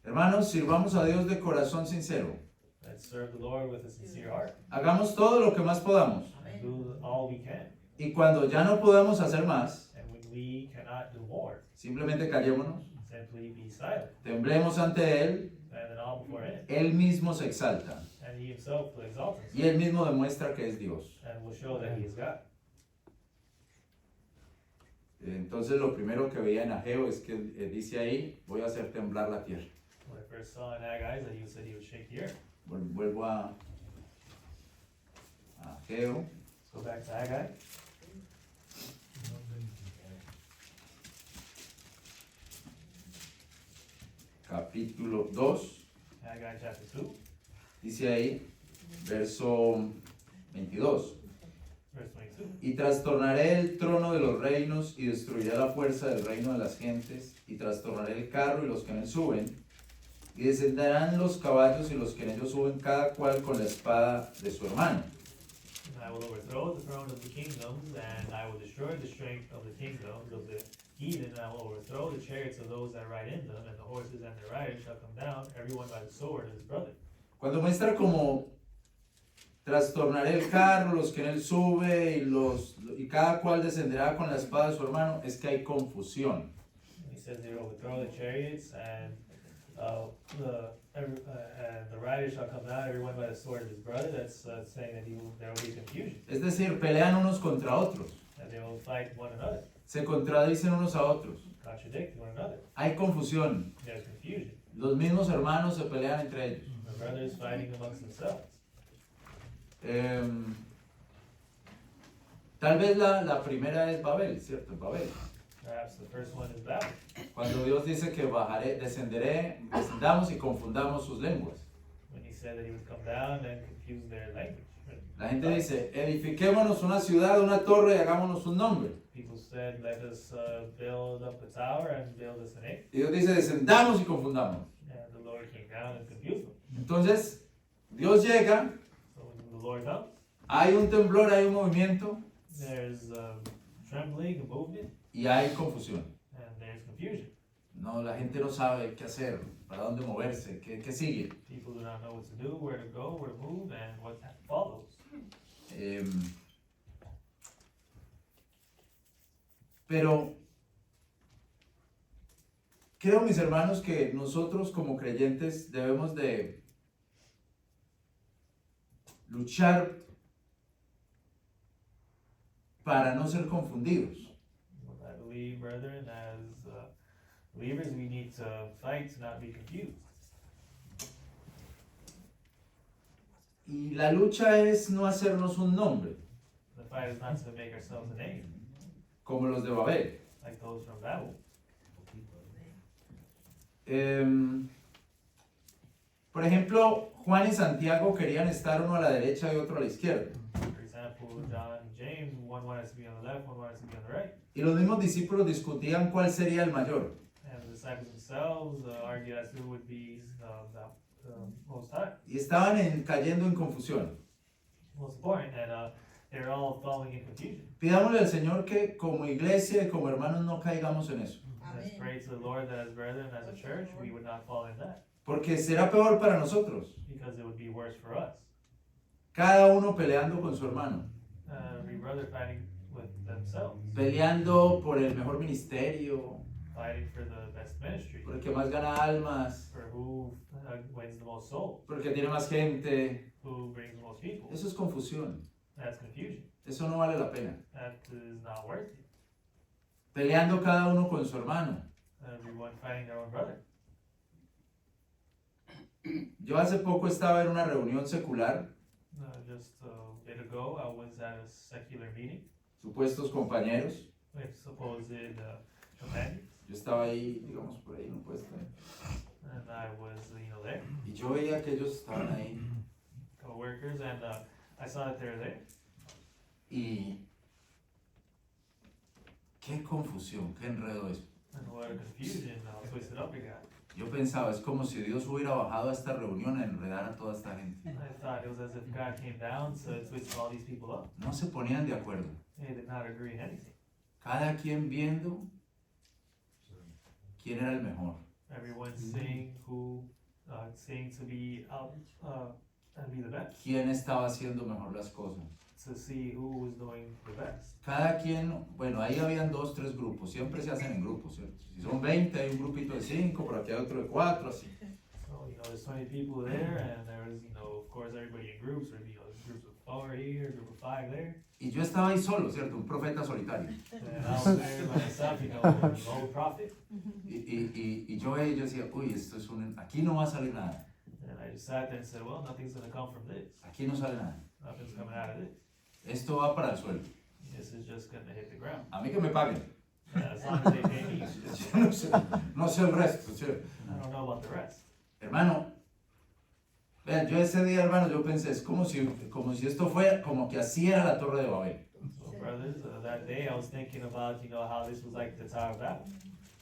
Hermanos, sirvamos a Dios de corazón sincero. Let's serve the Lord with a sincere heart, Hagamos todo lo que más podamos. and do all we can. Y cuando ya no podamos hacer más, And when we cannot do more. Simplemente callémonos, Simply be silent temblemos ante Él, and then all before him. Él mismo se exalta And he himself will exalt himself y Él mismo demuestra que es Dios. and will show that he is God. Entonces lo primero que veía en Ageo es que dice ahí, voy a hacer temblar la tierra. When I first saw in Haggai that he said he would shake the earth. Vuelvo a Ageo, Let's go back to Haggai. capítulo 2, Haggai chapter 2, dice ahí, verso 22. verse 22. Y trastornaré el trono de los reinos y destruiré la fuerza del reino de las gentes, y trastornaré el carro y los que en él suben, y descenderán los caballos y los que en ellos suben, cada cual con la espada de su hermano. And I will overthrow the throne of the kingdoms, and I will destroy the strength of the kingdoms of the heathen, and I will overthrow the chariots of those that ride in them, and the horses and their riders shall come down, everyone by the sword of his brother. Cuando muestra como trastornaré el carro, los que en él sube, y cada cual descenderá con la espada de su hermano, es que hay confusión. And he says he will overthrow the chariots, and the riders shall come down, everyone by the sword of his brother. That's saying that there will be confusion, Es decir, pelean unos contra otros, and they will fight one another, se contradicen unos a otros, contradict one another. hay confusión, There's confusion. los mismos hermanos se pelean entre ellos. The brothers fighting amongst themselves. Tal vez la primera es Babel, ¿cierto? Babel. Perhaps the first one is Babel. Cuando Dios dice que descendamos y confundamos sus lenguas. When he said that he would come down and confuse their language. La gente dice, edifiquémonos una ciudad, una torre y hagámonos un nombre. People said, let us build up a tower and build us a name. Y Dios dice, descendamos y confundamos. And the Lord came down and confused them. Entonces, Dios llega, So when the Lord comes, hay un temblor, hay un movimiento there's trembling, a movement, y hay confusión. and there's confusion. No, la gente no sabe qué hacer, para dónde moverse, qué sigue. People do not know what to do, where to go, where to move, and what follows. Pero creo, mis hermanos, que nosotros como creyentes debemos de luchar para no ser confundidos. I believe, brethren, as believers, we need to fight to not be confused. Y la lucha es no hacernos un nombre, The fight is not to make ourselves a name, como los de Babel. like those from Babel. Por ejemplo, Juan y Santiago querían estar uno a la derecha y otro a la izquierda. For example, John and James, one wanted to be on the left, one wanted to be on the right. Y los mismos discípulos discutían cuál sería el mayor. And the disciples themselves argued as to who would be the most high, Y estaban cayendo en confusión. most important, and they were all falling in confusion. Pidámosle al Señor que como iglesia y como hermanos no caigamos en eso. Let's pray to the Lord that as brethren, as a church, we would not fall in that, Porque será peor para nosotros. because it would be worse for us. Cada uno peleando con su hermano. Every brother fighting with themselves, Peleando por el mejor ministerio. fighting for the best ministry, Por el que más gana almas. for who wins the most souls, Por el que tiene más gente. who brings the most people. Eso es confusión. That's confusion. Eso no vale la pena. That is not worth it. Peleando cada uno con su hermano. Everyone fighting their own brother. Yo hace poco estaba en una reunión secular. Just a bit ago, I was at a secular meeting Supuestos compañeros. with supposed companions, Yo estaba ahí, digamos, por ahí en un puesto. and I was, there, Y yo veía que ellos estaban ahí. co-workers, and I saw that they were there. Y qué confusión, qué enredo eso. And what a confusion, how twisted up it got. Yo pensaba, es como si Dios hubiera bajado a esta reunión a enredar a toda esta gente. I thought it was as if God came down to twist all these people up. No se ponían de acuerdo. They did not agree in anything. Cada quien viendo quién era el mejor. Everyone saying saying to be out and be the best. Quién estaba haciendo mejor las cosas. to see who was doing the best. Cada quien, bueno, ahí habían 2, 3 grupos, siempre se hacen en grupos, ¿cierto? Si son 20, hay un grupito de 5, por aquí hay otro de 4, así. So, there's 20 people there, and there was, of course, everybody in groups, or, groups of 4 here, group of 5 there. Y yo estaba ahí solo, ¿cierto? Un profeta solitario. And I was there by myself, an old prophet. Y yo decía, uy, esto es aquí no va a salir nada. And I just sat there and said, well, nothing's going to come from this. Aquí no sale nada. Nothing's coming out of this. Esto va para el suelo. This is just going to hit the ground. A mí que me paguen. As long as they pay me. Yo no sé el resto, ¿cierto? I don't know about the rest. Hermano, vean, yo ese día, hermano, yo pensé, es como si esto fuera, como que así era la Torre de Babel. So, brothers, that day I was thinking about, how this was like the Tower of Babel.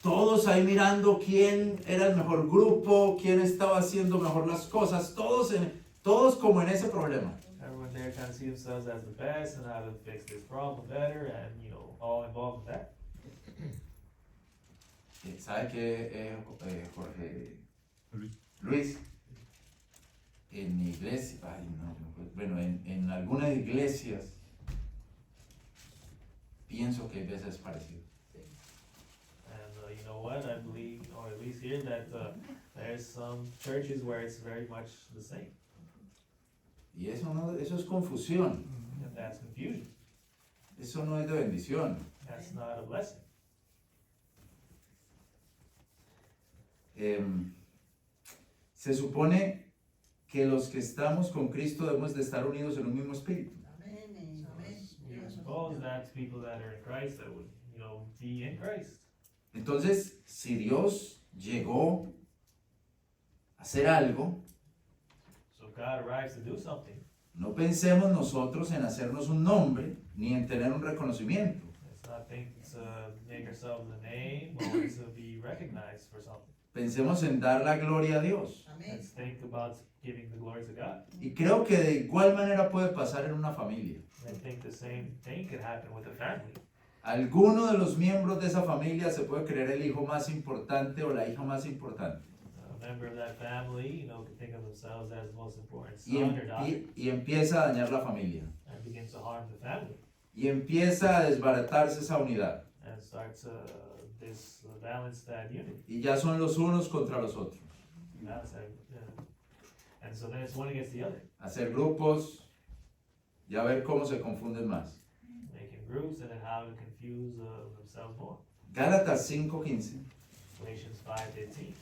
Todos ahí mirando quién era el mejor grupo, quién estaba haciendo mejor las cosas, todos como en ese problema. Everyone there trying to see themselves as the best and how to fix this problem better, and, all involved with that. ¿Sabe qué, Jorge? Luis, en mi iglesia, bueno, en algunas iglesias, pienso que a veces es parecido. And you know what, I believe, or at least here, that there's some churches where it's very much the same. Y eso es confusión, And that's confusion. eso no es de bendición. That's not a blessing. Se supone que los que estamos con Cristo debemos de estar unidos en un mismo espíritu. You would suppose that's people that are in Christ that would, be in Christ. Entonces, si Dios llegó a hacer algo, So if God arrives to do something, no pensemos nosotros en hacernos un nombre ni en tener un reconocimiento. let's not think to make ourselves a name or to be recognized for something. Pensemos en dar la gloria a Dios. Let's think about giving the glory to God. Y creo que de igual manera puede pasar en una familia. I think the same thing could happen with a family. Alguno de los miembros de esa familia se puede creer el hijo más importante o la hija más importante. A member of that family, could think of themselves as the most important Y, son or daughter y empieza a dañar la familia. and begins to harm the family Y empieza a desbaratarse esa unidad. and starts to balance that unity. Y ya son los unos contra los otros. Balance that, and so then it's one against the other, Hacer grupos y a ver cómo se confunden más. making groups and then how to confuse themselves more. Gálatas 5:15. Galatians 5:15.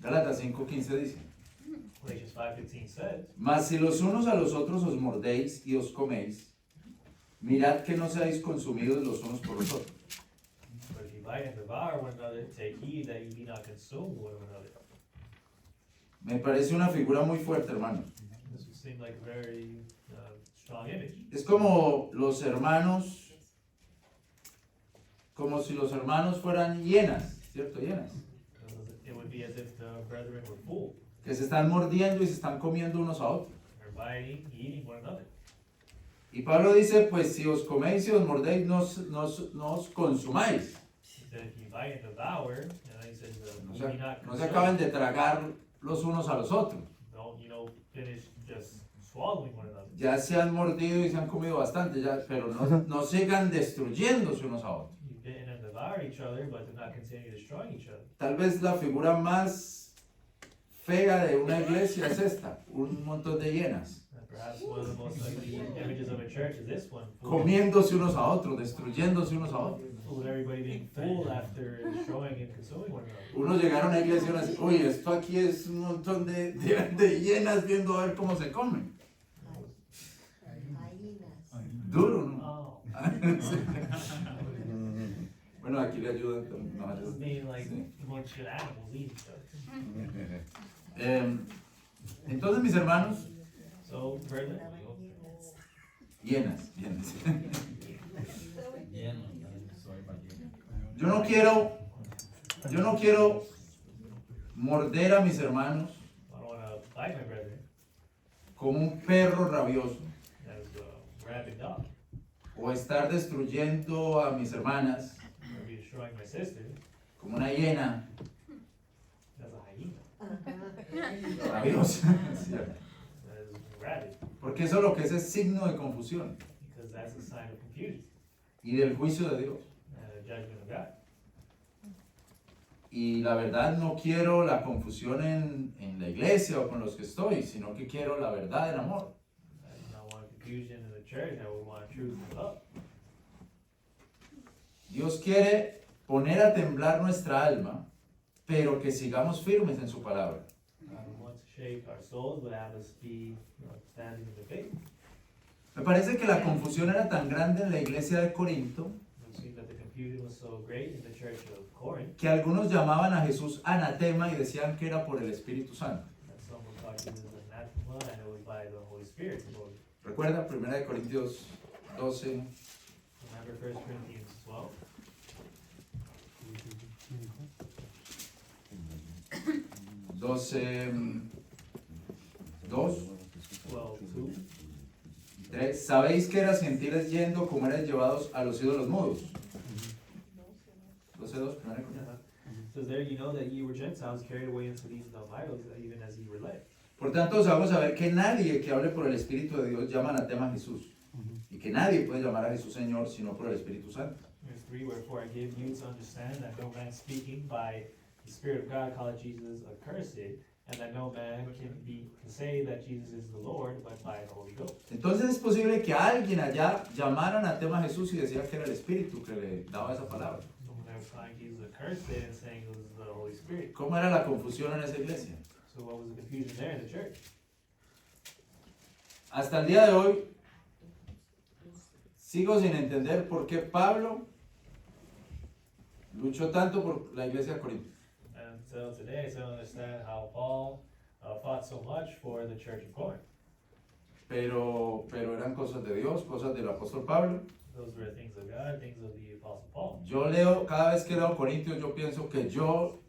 Gálatas 5:15 dice: Galatians 5:15 says, Mas si los unos a los otros os mordéis y os coméis, mirad que no seáis consumidos los unos por los otros. but if you bite and devour one another, take heed that you be not consumed one another. Me parece una figura muy fuerte, hermano. This would seem like a very strong image. Es como los hermanos, como si los hermanos fueran hienas, ¿cierto? Hienas. It would be as if the brethren were full. Que se están mordiendo y se están comiendo unos a otros. They're biting, eating one another. Y Pablo dice, pues si os coméis y os mordéis, no os consumáis. He said, if you bite and devour, and then he says, No you be se, not no se consumed. acaben de tragar los unos a los otros. Don't, finish just swallowing one another. Ya se han mordido y se han comido bastante, ya, pero no sigan destruyéndose unos a otros. You've bitten and devoured each other, but do not continue destroying each other. Tal vez la figura más fea de una iglesia es esta, un montón de hienas, And perhaps one of the most ugly images of a church is this one. comiéndose unos a otros, destruyéndose unos a otros. Full of everybody being full after destroying and consuming one another. Unos llegaron a la iglesia y uno dice, uy, esto aquí es un montón de hienas viendo a ver cómo se comen. Duro, ¿no? Oh, Bueno, aquí le ayudan. No, this being like sí. a bunch of animals eating each other. Entonces, mis hermanos, So, brethren, hienas. Yo no quiero morder a mis hermanos I don't want to bite my brethren como un perro rabioso. as rabid dog, o estar destruyendo a mis hermanas or be destroying my sister como una hiena as a hyena, rabiosa, ¿cierto? that is rabid, Porque eso lo que es signo de confusión because that's a sign of confusion y del juicio de Dios. and a judgment of God. Y la verdad no quiero la confusión en la iglesia o con los que estoy, sino que quiero la verdad en amor. I do not want confusion in the church, I would want truth and love. Dios quiere poner a temblar nuestra alma, pero que sigamos firmes en su palabra. God wants to shake our souls, but have us be standing in the faith. Me parece que la confusión era tan grande en la iglesia de Corinto We see that the confusion was so great in the church of Corinth que algunos llamaban a Jesús anatema y decían que era por el Espíritu Santo. that someone thought Jesus was anathema and it was by the Holy Spirit. So Recuerda 1 Corintios 12, remember 1 Corinthians 12, 12, 2, 12:2. 3. Sabéis que eras gentiles yendo como erais llevados a los ídolos mudos. 12, 2, 1 Corintios. It says there, you know that ye were Gentiles carried away into these dumb idols, even as ye were led. Por tanto, vamos a ver que nadie que hable por el Espíritu de Dios llama anatema a Jesús. Y que nadie puede llamar a Jesús Señor sino por el Espíritu Santo. Verse 3, wherefore I give you to understand that no man speaking by the Spirit of God calleth Jesus accursed, and that no man can say that Jesus is the Lord, but by the Holy Ghost. Entonces es posible que alguien allá llamara anatema a Jesús y decía que era el Espíritu que le daba esa palabra. Someone there was calling Jesus accursed and saying it was the Holy Spirit. ¿Cómo era la confusión en esa iglesia? So what was the confusion there in the church? Hasta el día de hoy sigo sin entender por qué Pablo luchó tanto por la iglesia de Corinto. And so today I still don't understand how Paul fought so much for the church of Corinth. Pero eran cosas de Dios, cosas del apóstol Pablo. Those were things of God, things of the Apostle Paul. Yo leo, cada vez que leo Corintios, yo pienso que yo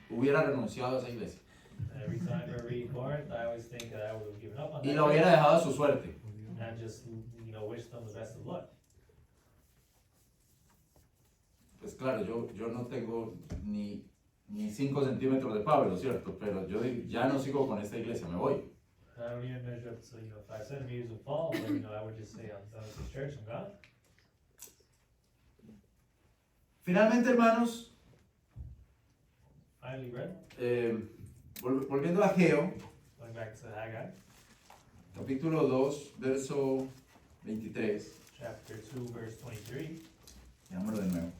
hubiera renunciado a esa iglesia Every time I read Corinth, I always think that I would have given up on y that la hubiera dejado a su suerte. and just, wish them the best of luck. Pues claro, yo no tengo ni 5 centímetros de Pablo, ¿cierto? Pero yo digo, ya no sigo con esta iglesia, me voy. I don't even measure up to, 5 centimeters of Paul, but, I would just say I'm done with this church and God. Finalmente, hermanos, Finally read, volviendo a Ageo, going back to Haggai, capítulo 2, verso 23, chapter 2, verse 23, leámoslo de nuevo.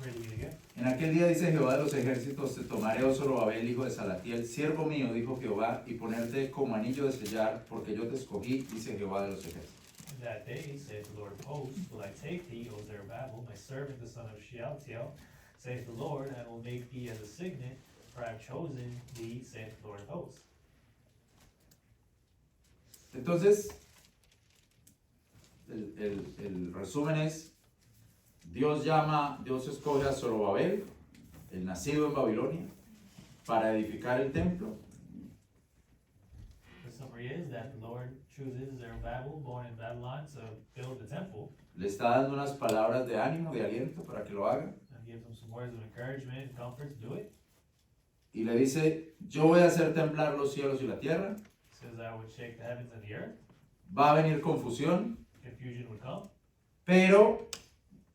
reading it again. En aquel día dice Jehová de los ejércitos, te tomaré, oh Zorobabel, hijo de Salatiel, siervo mío, dijo Jehová, y ponerte como anillo de sellar, porque yo te escogí, dice Jehová de los ejércitos. In that day, saith the Lord of hosts, will I take thee, O Zerubbabel, my servant, the son of Shealtiel, saith the Lord, and will make thee as a signet, for I have chosen thee, saith the Lord of hosts. Entonces, el resumen es, Dios escoge a Zorobabel, el nacido en Babilonia, para edificar el templo. The summary is that the Lord chooses Zerubbabel, born in Babylon, to build the temple, Le está dando unas palabras de ánimo, de aliento para que lo haga. and gives him some words of encouragement and comfort to do it. Y le dice, yo voy a hacer temblar los cielos y la tierra. He says, I would shake the heavens and the earth, Va a venir confusión, confusion would come, pero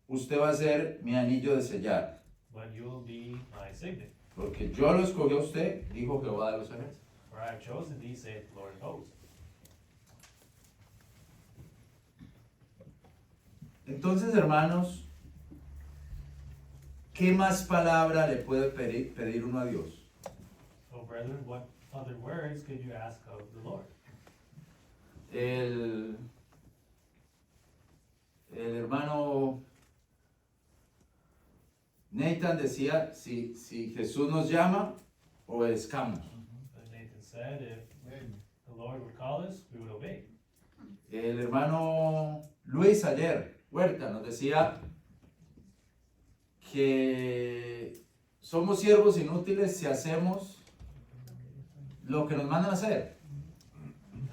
usted va a ser mi anillo de sellar. but you will be my signet. Porque yo lo escogí a usted, dijo Jehová de los ejércitos. For I have chosen thee, saith the Lord of hosts. Entonces, hermanos, ¿qué más palabra le puede pedir uno a Dios? So, brethren, what other words could you ask of the Lord? El hermano Nathan decía, si Jesús nos llama, obedezcamos. But Nathan said, if the Lord would call us, we would obey. El hermano Luis ayer, Huerta, nos decía que somos siervos inútiles si hacemos lo que nos mandan a hacer. And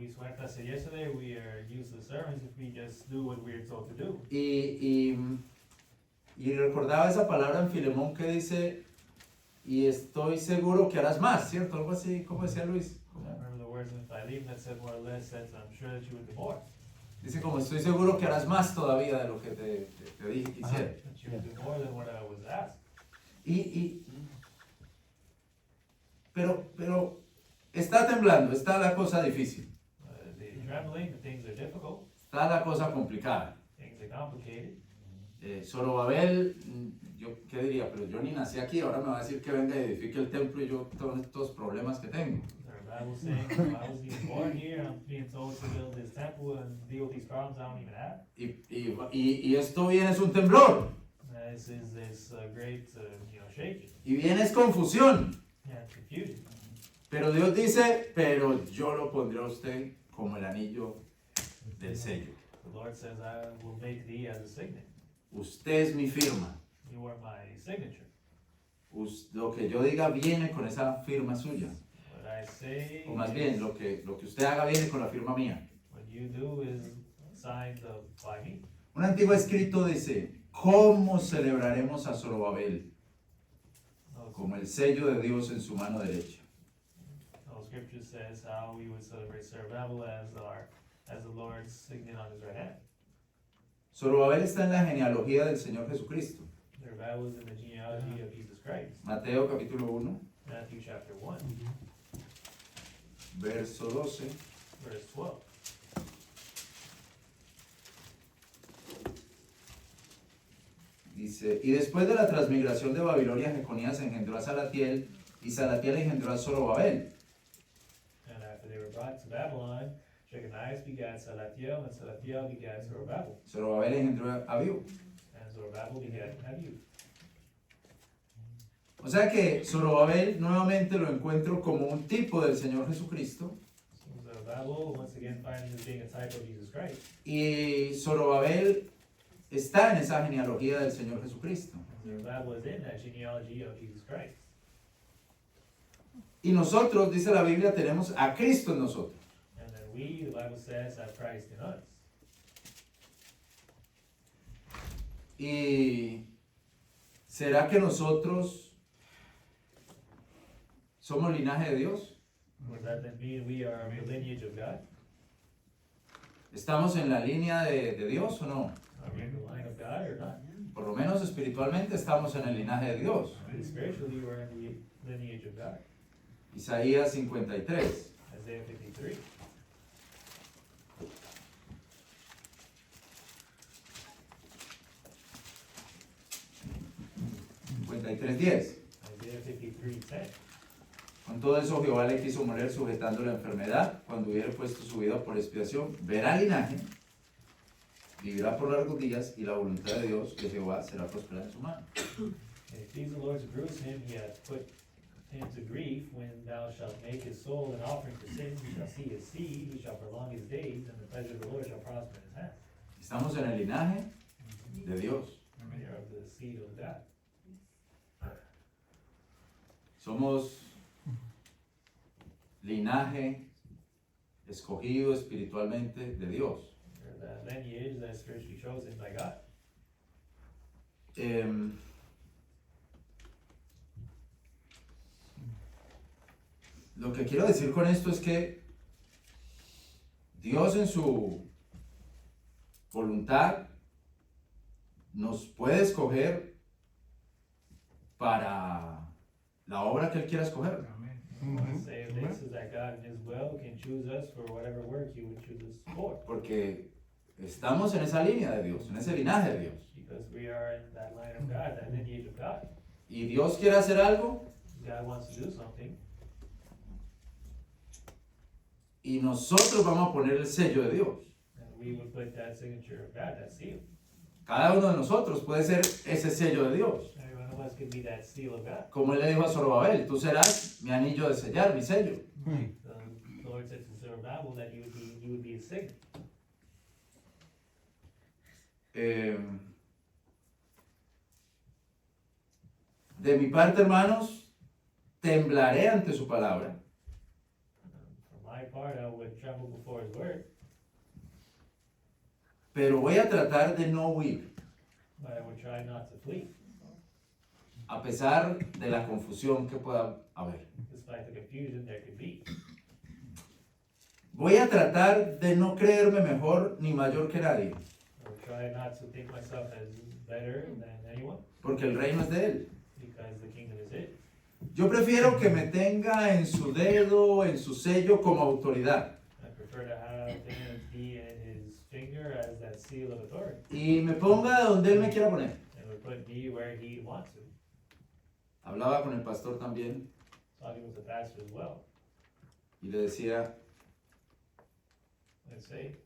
we went I said yesterday, we are useless servants if we just do what we're told to do. Y recordaba esa palabra en Filemón que dice, y estoy seguro que harás más, ¿cierto? Algo así, como decía Luis. I remember the words in Philemon that said more or less that I'm sure that you would do more. Dice como estoy seguro que harás más todavía de lo que te dije que hiciera. That you would do more than what I was asked. Pero está temblando, está la cosa difícil, The trembling, the things are difficult, está la cosa complicada. things are complicated. Zorobabel, yo qué diría, pero yo ni nací aquí, ahora me va a decir que venga y edifique el templo y yo todos estos problemas que tengo. The Bible saying, if I was even born here, I'm being told to build this temple and deal with these problems I don't even have. Y esto viene es un temblor, This is this great, shaking y viene es confusión. and confusion. Pero Dios dice, pero yo lo pondré a usted como el anillo del sello. The Lord says, I will make thee as a signet. Usted es mi firma. You are my signature. Lo que yo diga viene con esa firma suya. What I say, O más bien, lo que usted haga viene con la firma mía. what you do is signed by me. Un antiguo escrito dice, ¿cómo celebraremos a Zorobabel? Como el sello de Dios en su mano derecha. No, Scripture says how we would celebrate Zerubbabel as the Lord's signet on his right hand. Zorobabel está en la genealogía del Señor Jesucristo. Zerubbabel is in the genealogy of Jesus Christ. Mateo capítulo 1, Matthew chapter 1, verso 12. verse 12. Dice, y después de la transmigración de Babilonia, Jeconías engendró a Salatiel, y Salatiel engendró a Zorobabel. And after they were brought to Babylon, Jeconiah begat Salathiel, and Salathiel begat Zerubbabel, Zorobabel engendró a Abiú. and Zerubbabel begat Abiud. O sea que Zorobabel nuevamente lo encuentro como un tipo del Señor Jesucristo, So Zerubbabel, once again, finds as being a type of Jesus Christ. y Zorobabel está en esa genealogía del Señor Jesucristo. Zerubbabel is in that genealogy of Jesus Christ. Y nosotros, dice la Biblia, tenemos a Cristo en nosotros. And then we, the Bible says, have Christ in us. ¿Y será que nosotros somos linaje de Dios? Would that then mean we are the lineage of God? ¿Estamos en la línea de Dios o no? Are we in the line of God or not? Por lo menos espiritualmente estamos en el linaje de Dios. Spiritually, we're in the lineage of God. Isaías 53. Isaiah 53. Isaiah 53:10. Con todo eso Jehová le quiso moler sujetando la enfermedad. Cuando hubiere puesto su vida por expiación, verá linaje, vivirá por largos días, y la voluntad de Dios, de Jehová, será prosperada en su mano. And if these the Lord to bruise him, he hath put him to grief. When thou shalt make his soul an offering for sin, he shall see his seed, he shall prolong his days, and the pleasure of the Lord shall prosper in his hand. Estamos en el linaje de Dios. We are of the seed of God. Somos linaje escogido espiritualmente de Dios. We're that lineage that is spiritually chosen by God. Lo que quiero decir con esto es que Dios en su voluntad nos puede escoger para la obra que Él quiera escoger. Say this is that God in his will can choose us for whatever work he would choose us for. Porque estamos en esa línea de Dios, en ese linaje de Dios. Because we are in that line of God, that lineage of God. Y Dios quiere hacer algo God wants to do something, y nosotros vamos a poner el sello de Dios. and we would put that signature of God, that seal. Cada uno de nosotros puede ser ese sello de Dios. Every one of us could be that seal of God. Como Él le dijo a Zorobabel, tú serás mi anillo de sellar, mi sello. The Lord said to Zerubbabel that you would be a signet. De mi parte, hermanos, temblaré ante su palabra. For my my part, I would tremble before his word, pero voy a tratar de no huir, but I would try not to flee, a pesar de la confusión que pueda haber. despite the confusion there could be. Voy a tratar de no creerme mejor ni mayor que nadie, I would try not to think myself as better than anyone, porque el reino es de Él. because the kingdom is it. Yo prefiero que me tenga en su dedo, en su sello como autoridad, I prefer to have him be in his finger as that seal of authority, y me ponga donde Él me quiera poner. and would put me where he wants to. Hablaba con el pastor también Talking with the pastor as well, y le decía, let's say,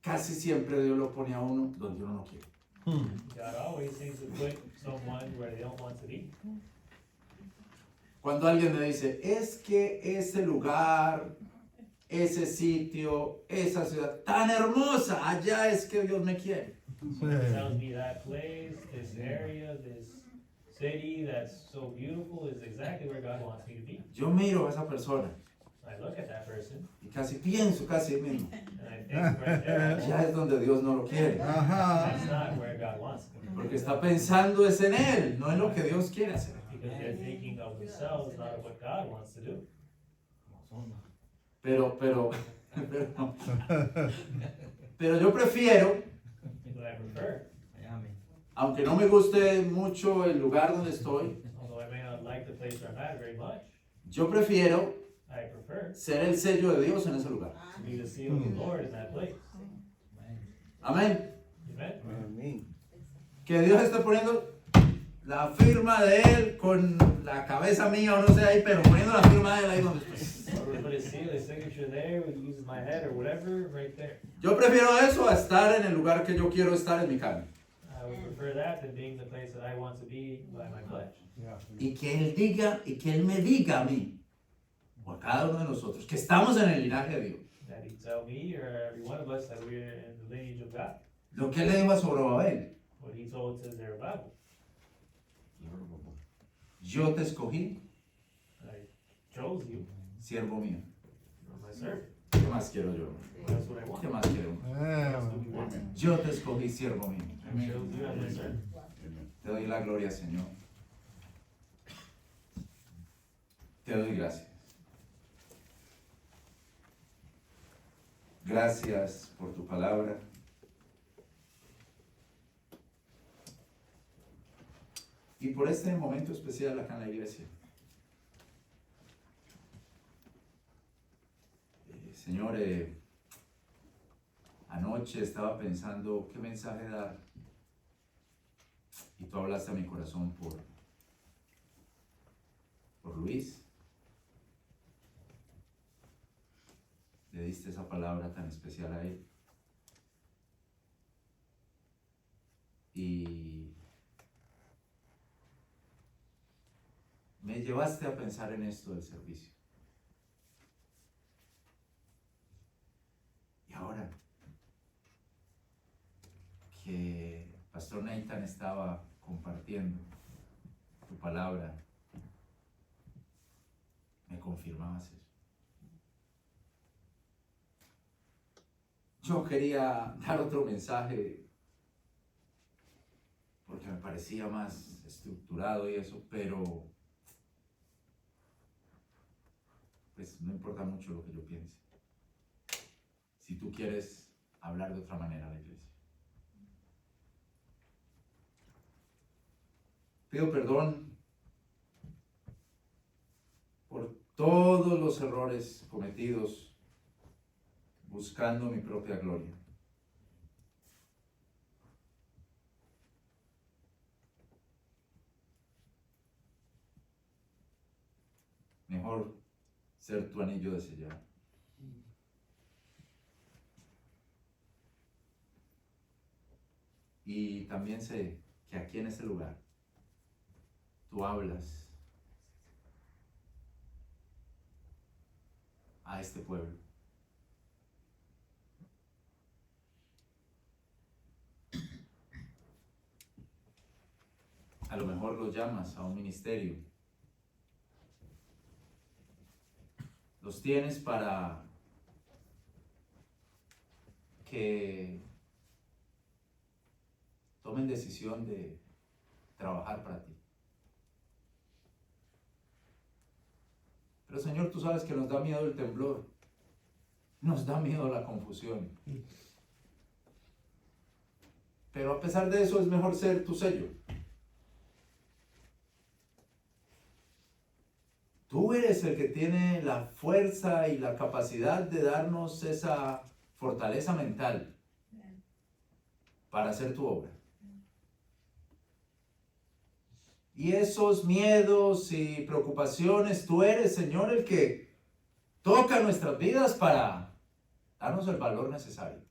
casi siempre Dios lo pone a uno donde uno no quiere. God always seems to put someone where they don't want to be. Cuando alguien me dice, es que ese lugar, ese sitio, esa ciudad tan hermosa, allá es que Dios me quiere. Someone tells me that place, this area, this city that's so beautiful is exactly where God wants me to be. Yo miro a esa persona I look at that person y casi pienso, casi mismo, and I think right there, allá es donde Dios no lo quiere. that's not where God wants me. Porque está pensando es en Él, no en lo que Dios quiere hacer. Because they're thinking of themselves, not of what God wants to do. Pero yo prefiero, But I prefer, aunque no me guste mucho el lugar donde estoy, although I may not like the place where I'm at very much, yo prefiero I prefer ser el sello de Dios en ese lugar. to be the seal of the Lord in that place. Amén. Amen? Que Dios esté poniendo la firma de Él con la cabeza mía o no sé ahí, pero poniendo la firma de Él ahí donde estoy. Or we put his seal, his signature there, we use my head or whatever, right there. Yo prefiero eso a estar en el lugar que yo quiero estar en mi carne. I would prefer that than being the place that I want to be by my flesh. Y que Él diga, y que Él me diga a mí, o a cada uno de nosotros, que estamos en el linaje de Dios. That he tell me or every one of us that we're in the lineage of God. Lo que Él le dijo a Zorobabel, What he told to Zerubbabel. yo te escogí, I chose you, siervo mío. you're my servant. ¿Qué más quiero yo? That's what I want. ¿Qué más quiero? What else do we want? Yo te escogí, siervo mío. I chose you as my servant. Te doy la gloria, Señor. Te doy gracias. Gracias por tu palabra. Y por este momento especial acá en la iglesia. Señor, anoche estaba pensando qué mensaje dar. Y tú hablaste a mi corazón por Luis. Le diste esa palabra tan especial a él. Y me llevaste a pensar en esto del servicio. Y ahora que Pastor Nathan estaba compartiendo tu palabra, me confirmabas eso. Yo quería dar otro mensaje porque me parecía más estructurado y eso, pero pues no importa mucho lo que yo piense. Si tú quieres hablar de otra manera a la iglesia. Pido perdón por todos los errores cometidos buscando mi propia gloria. Mejor ser tu anillo de sellar. Y también sé que aquí en este lugar tú hablas a este pueblo. A lo mejor los llamas a un ministerio los tienes para que tomen decisión de trabajar para ti. Pero Señor, tú sabes que nos da miedo el temblor, nos da miedo la confusión. Pero a pesar de eso es mejor ser tu sello. Tú eres el que tiene la fuerza y la capacidad de darnos esa fortaleza mental para hacer tu obra. Y esos miedos y preocupaciones, tú eres, Señor, el que toca nuestras vidas para darnos el valor necesario.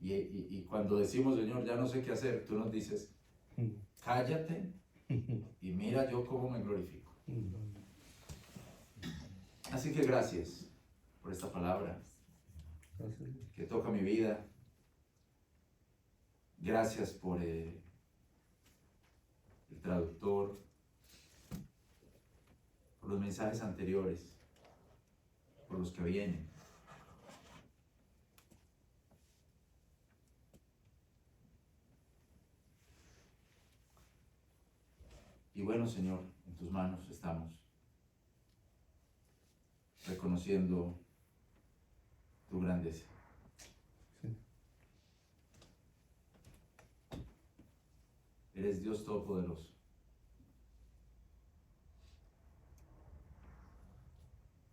Y cuando decimos, Señor, ya no sé qué hacer, tú nos dices, cállate y mira yo cómo me glorifico. Así que gracias por esta palabra que toca mi vida. Gracias por el traductor, por los mensajes anteriores, por los que vienen. Y bueno, Señor, en tus manos estamos, reconociendo tu grandeza. Eres Dios Todopoderoso.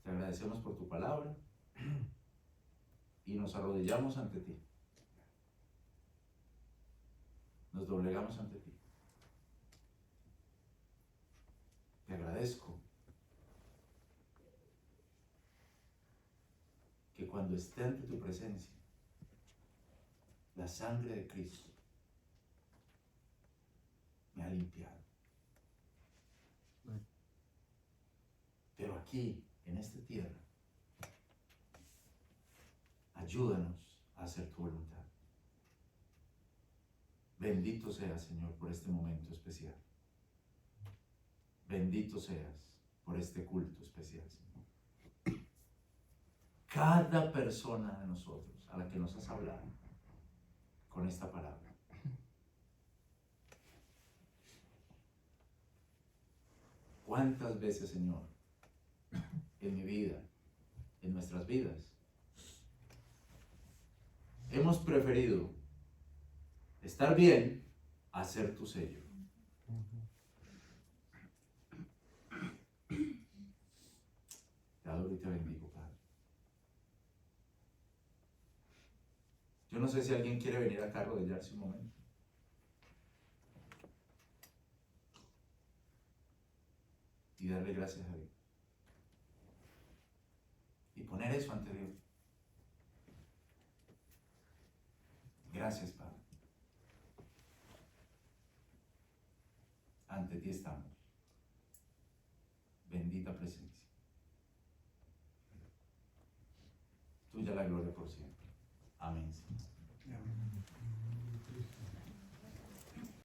Te agradecemos por tu palabra y nos arrodillamos ante ti. Nos doblegamos ante ti. Te agradezco que cuando esté ante tu presencia, la sangre de Cristo me ha limpiado. Pero aquí, en esta tierra, ayúdanos a hacer tu voluntad. Bendito seas, Señor, por este momento especial. Bendito seas por este culto especial, Señor. Cada persona de nosotros a la que nos has hablado con esta palabra. ¿Cuántas veces, Señor, en mi vida, en nuestras vidas, hemos preferido estar bien a ser tu sello? Te adoro y te bendigo, Padre. Yo no sé si alguien quiere venir acá a arrodillarse un momento. Y darle gracias a Dios. Y poner eso ante Dios. Gracias, Padre. Ante ti estamos. Bendita presencia. Tuya la gloria por siempre. Amén, Señor.